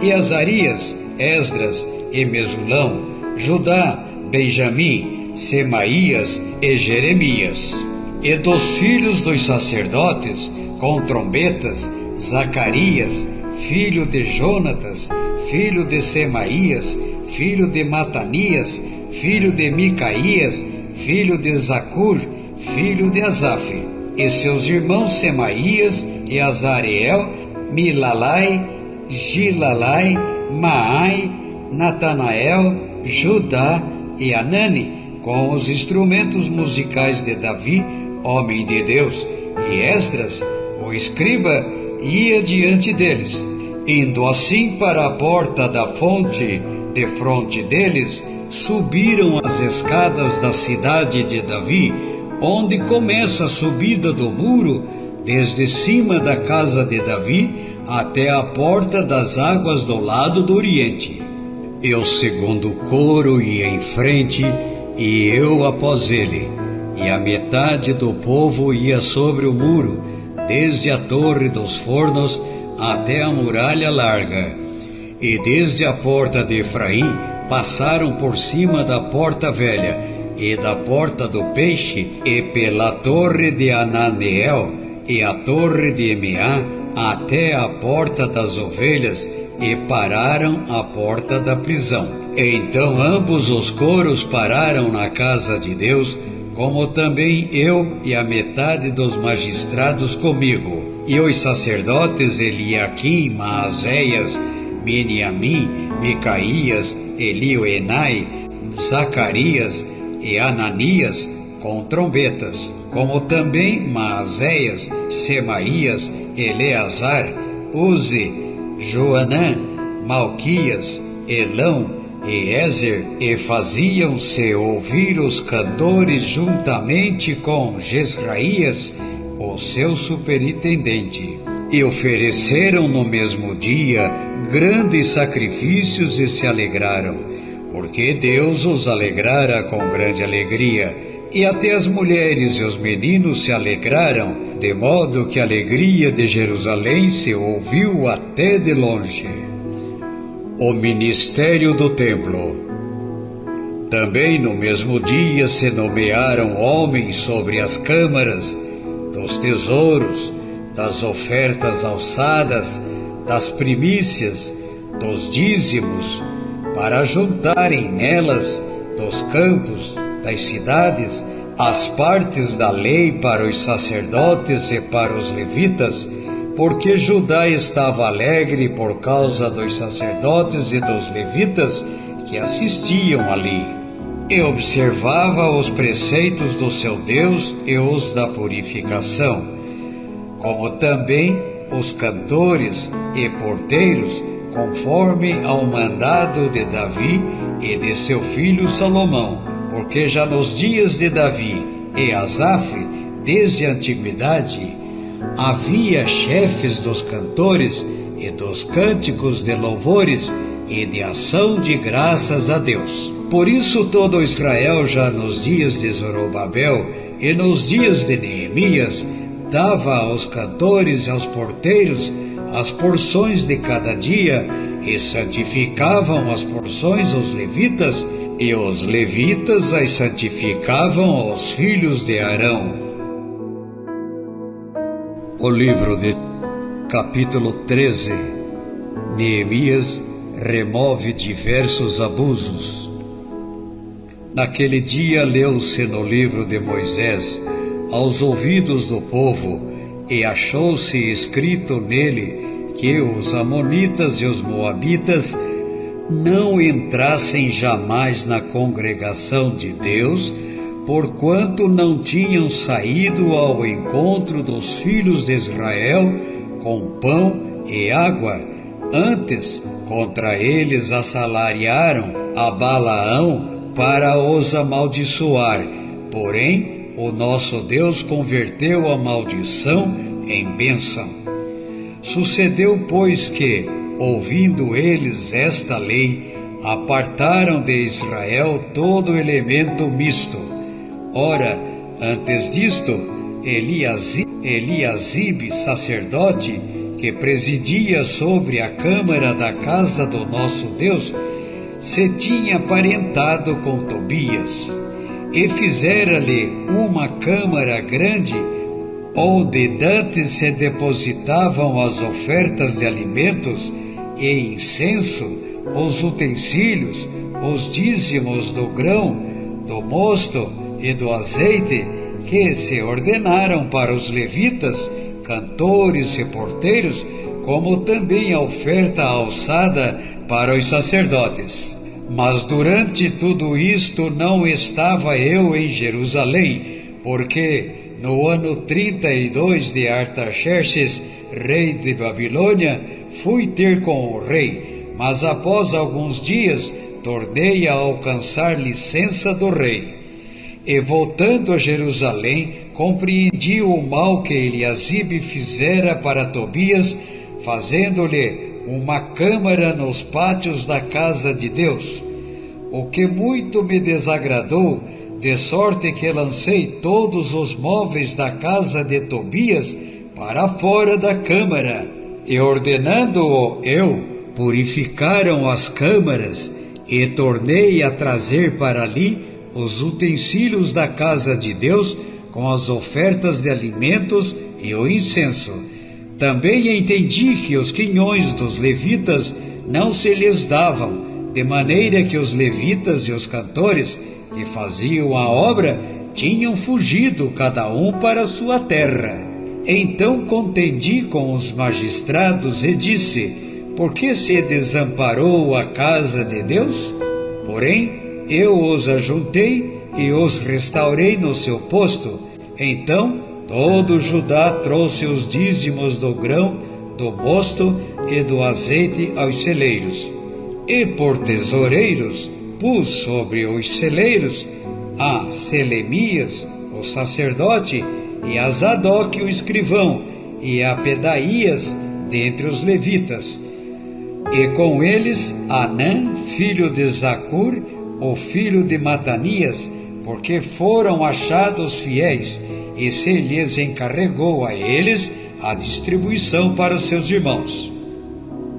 e Azarias, Esdras e Mesulão, Judá, Benjamim, Semaías e Jeremias. E dos filhos dos sacerdotes, com trombetas, Zacarias, filho de Jonatas, filho de Semaías, filho de Matanias, filho de Micaías, filho de Zacur, filho de Asaf, e seus irmãos Semaías e Azareel, Milalai, Gilalai, Maai, Natanael, Judá e Anani, com os instrumentos musicais de Davi, homem de Deus, e Esdras, o escriba, ia diante deles. Indo assim para a porta da fonte, defronte deles, subiram as escadas da cidade de Davi, onde começa a subida do muro, desde cima da casa de Davi até a porta das águas do lado do oriente. E o segundo coro ia em frente, e eu após ele, e a metade do povo ia sobre o muro, desde a torre dos fornos até a muralha larga, e desde a porta de Efraim passaram por cima da porta velha e da porta do peixe, e pela torre de Ananeel e a torre de Emeá até a porta das ovelhas, e pararam à porta da prisão. Então ambos os coros pararam na casa de Deus, como também eu e a metade dos magistrados comigo, e os sacerdotes Eliaquim, Maazéias, Miniamim, Micaías, Elioenai, Zacarias e Ananias, com trombetas, como também Maazéias, Semaías, Eleazar, Uzi, Joanã, Malquias, Elão e Ezer, e faziam-se ouvir os cantores juntamente com Jesraías, o seu superintendente. E ofereceram no mesmo dia grandes sacrifícios e se alegraram, porque Deus os alegrara com grande alegria. E até as mulheres e os meninos se alegraram, de modo que a alegria de Jerusalém se ouviu até de longe. O ministério do templo. Também no mesmo dia se nomearam homens sobre as câmaras dos tesouros, das ofertas alçadas, das primícias, dos dízimos, para juntarem nelas, dos campos, das cidades, as partes da lei para os sacerdotes e para os levitas, porque Judá estava alegre por causa dos sacerdotes e dos levitas que assistiam ali, e observava os preceitos do seu Deus e os da purificação, como também os cantores e porteiros, conforme ao mandado de Davi e de seu filho Salomão, porque já nos dias de Davi e Asaf, desde a antiguidade, havia chefes dos cantores e dos cânticos de louvores e de ação de graças a Deus. Por isso todo Israel, já nos dias de Zorobabel e nos dias de Neemias, dava aos cantores e aos porteiros as porções de cada dia, e santificavam as porções aos levitas, e os levitas as santificavam aos filhos de Arão. O livro de capítulo 13. Neemias remove diversos abusos. Naquele dia leu-se no livro de Moisés aos ouvidos do povo, e achou-se escrito nele que os amonitas e os moabitas não entrassem jamais na congregação de Deus, porquanto não tinham saído ao encontro dos filhos de Israel com pão e água. Antes, contra eles assalariaram a Balaão para os amaldiçoar. Porém, o nosso Deus converteu a maldição em bênção. Sucedeu, pois, que, ouvindo eles esta lei, apartaram de Israel todo elemento misto. Ora, antes disto, Eliasibe, sacerdote, que presidia sobre a câmara da casa do nosso Deus, se tinha parentado com Tobias, e fizera-lhe uma câmara grande, onde dantes se depositavam as ofertas de alimentos e incenso, os utensílios, os dízimos do grão, do mosto e do azeite, que se ordenaram para os levitas, cantores e porteiros, como também a oferta alçada para os sacerdotes. Mas durante tudo isto não estava eu em Jerusalém, porque no ano 32 de Artaxerxes, rei de Babilônia, fui ter com o rei, mas após alguns dias tornei a alcançar licença do rei. E voltando a Jerusalém, compreendi o mal que Eliasibe fizera para Tobias, fazendo-lhe uma câmara nos pátios da casa de Deus, o que muito me desagradou, de sorte que lancei todos os móveis da casa de Tobias para fora da câmara, e ordenando-o eu, purificaram as câmaras, e tornei a trazer para ali os utensílios da casa de Deus, com as ofertas de alimentos e o incenso. Também entendi que os quinhões dos levitas não se lhes davam, de maneira que os levitas e os cantores que faziam a obra tinham fugido cada um para sua terra. Então contendi com os magistrados e disse: por que se desamparou a casa de Deus? Porém, eu os ajuntei e os restaurei no seu posto. Então todo Judá trouxe os dízimos do grão, do mosto e do azeite aos celeiros. E por tesoureiros pus sobre os celeiros a Selemias, o sacerdote, e a Zadok, o escrivão, e a Pedaías, dentre os levitas. E com eles Anã, filho de Zacur, o filho de Matanias, porque foram achados fiéis, e se lhes encarregou a eles a distribuição para os seus irmãos.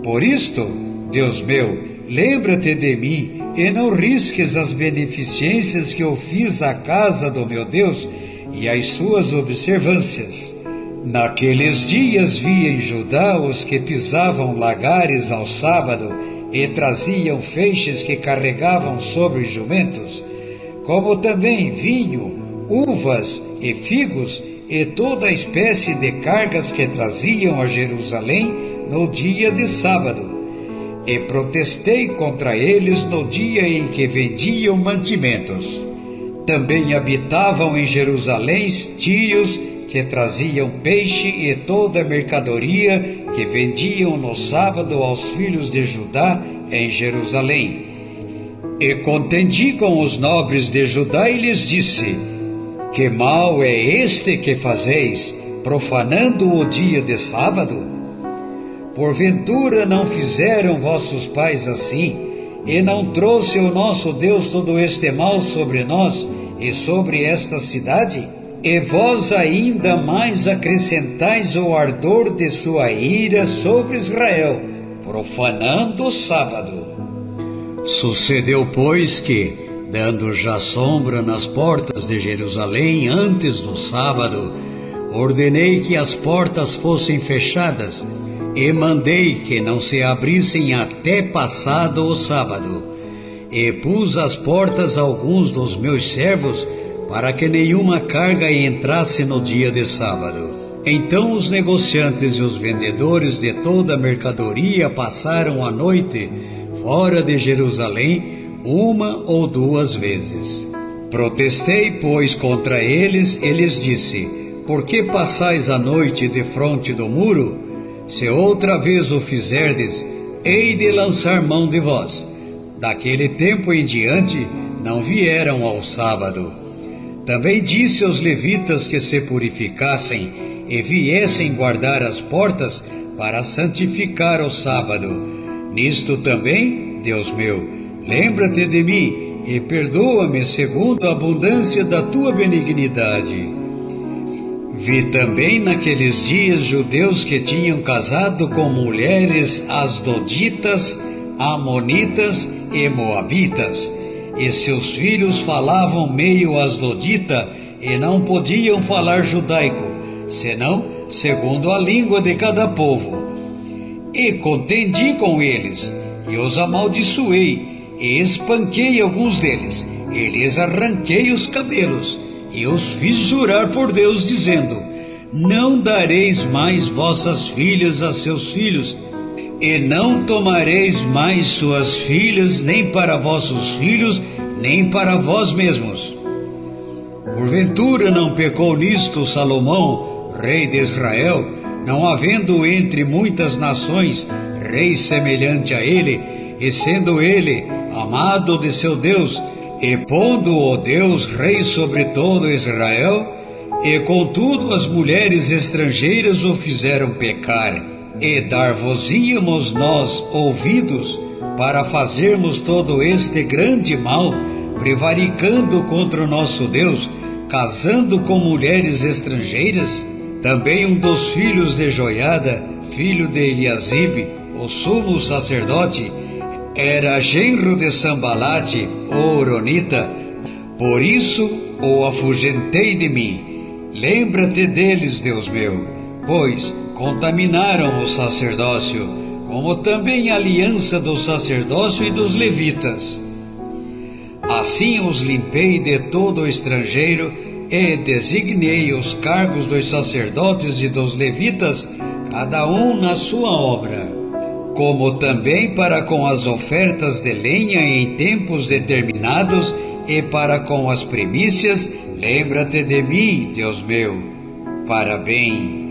Por isto, Deus meu, lembra-te de mim, e não risques as beneficências que eu fiz à casa do meu Deus e as suas observâncias. Naqueles dias vi em Judá os que pisavam lagares ao sábado e traziam feixes que carregavam sobre os jumentos, como também vinho, uvas e figos e toda espécie de cargas que traziam a Jerusalém no dia de sábado. E protestei contra eles no dia em que vendiam mantimentos. Também habitavam em Jerusalém tírios que traziam peixe e toda a mercadoria que vendiam no sábado aos filhos de Judá em Jerusalém. E contendi com os nobres de Judá e lhes disse: que mal é este que fazeis, profanando o dia de sábado? Porventura não fizeram vossos pais assim, e não trouxe o nosso Deus todo este mal sobre nós e sobre esta cidade? E vós ainda mais acrescentais o ardor de sua ira sobre Israel, profanando o sábado. Sucedeu, pois, que, dando já sombra nas portas de Jerusalém antes do sábado, ordenei que as portas fossem fechadas, e mandei que não se abrissem até passado o sábado. E pus às portas alguns dos meus servos, para que nenhuma carga entrasse no dia de sábado. Então os negociantes e os vendedores de toda a mercadoria passaram a noite fora de Jerusalém 1 ou 2 vezes. Protestei, pois, contra eles e lhes disse: por que passais a noite defronte do muro? Se outra vez o fizerdes, hei de lançar mão de vós. Daquele tempo em diante não vieram ao sábado. Também disse aos levitas que se purificassem e viessem guardar as portas para santificar o sábado. Nisto também, Deus meu, lembra-te de mim e perdoa-me segundo a abundância da tua benignidade. Vi também naqueles dias judeus que tinham casado com mulheres asdoditas, amonitas e moabitas, e seus filhos falavam meio asdodita e não podiam falar judaico, senão segundo a língua de cada povo. E contendi com eles, e os amaldiçoei, e espanquei alguns deles, e lhes arranquei os cabelos, e os fiz jurar por Deus, dizendo: não dareis mais vossas filhas a seus filhos, e não tomareis mais suas filhas, nem para vossos filhos, nem para vós mesmos. Porventura não pecou nisto Salomão, rei de Israel, não havendo entre muitas nações rei semelhante a ele, e sendo ele amado de seu Deus, e pondo-o Deus rei sobre todo Israel? E contudo as mulheres estrangeiras o fizeram pecar. E dar-vos-íamos nós ouvidos para fazermos todo este grande mal, prevaricando contra o nosso Deus, casando com mulheres estrangeiras? Também um dos filhos de Joiada, filho de Eliasibe, o sumo sacerdote, era genro de Sambalate, o Horonita. Por isso o afugentei de mim. Lembra-te deles, Deus meu, pois contaminaram o sacerdócio, como também a aliança do sacerdócio e dos levitas. Assim os limpei de todo o estrangeiro e designei os cargos dos sacerdotes e dos levitas, cada um na sua obra, como também para com as ofertas de lenha em tempos determinados e para com as primícias. Lembra-te de mim, Deus meu, para bem.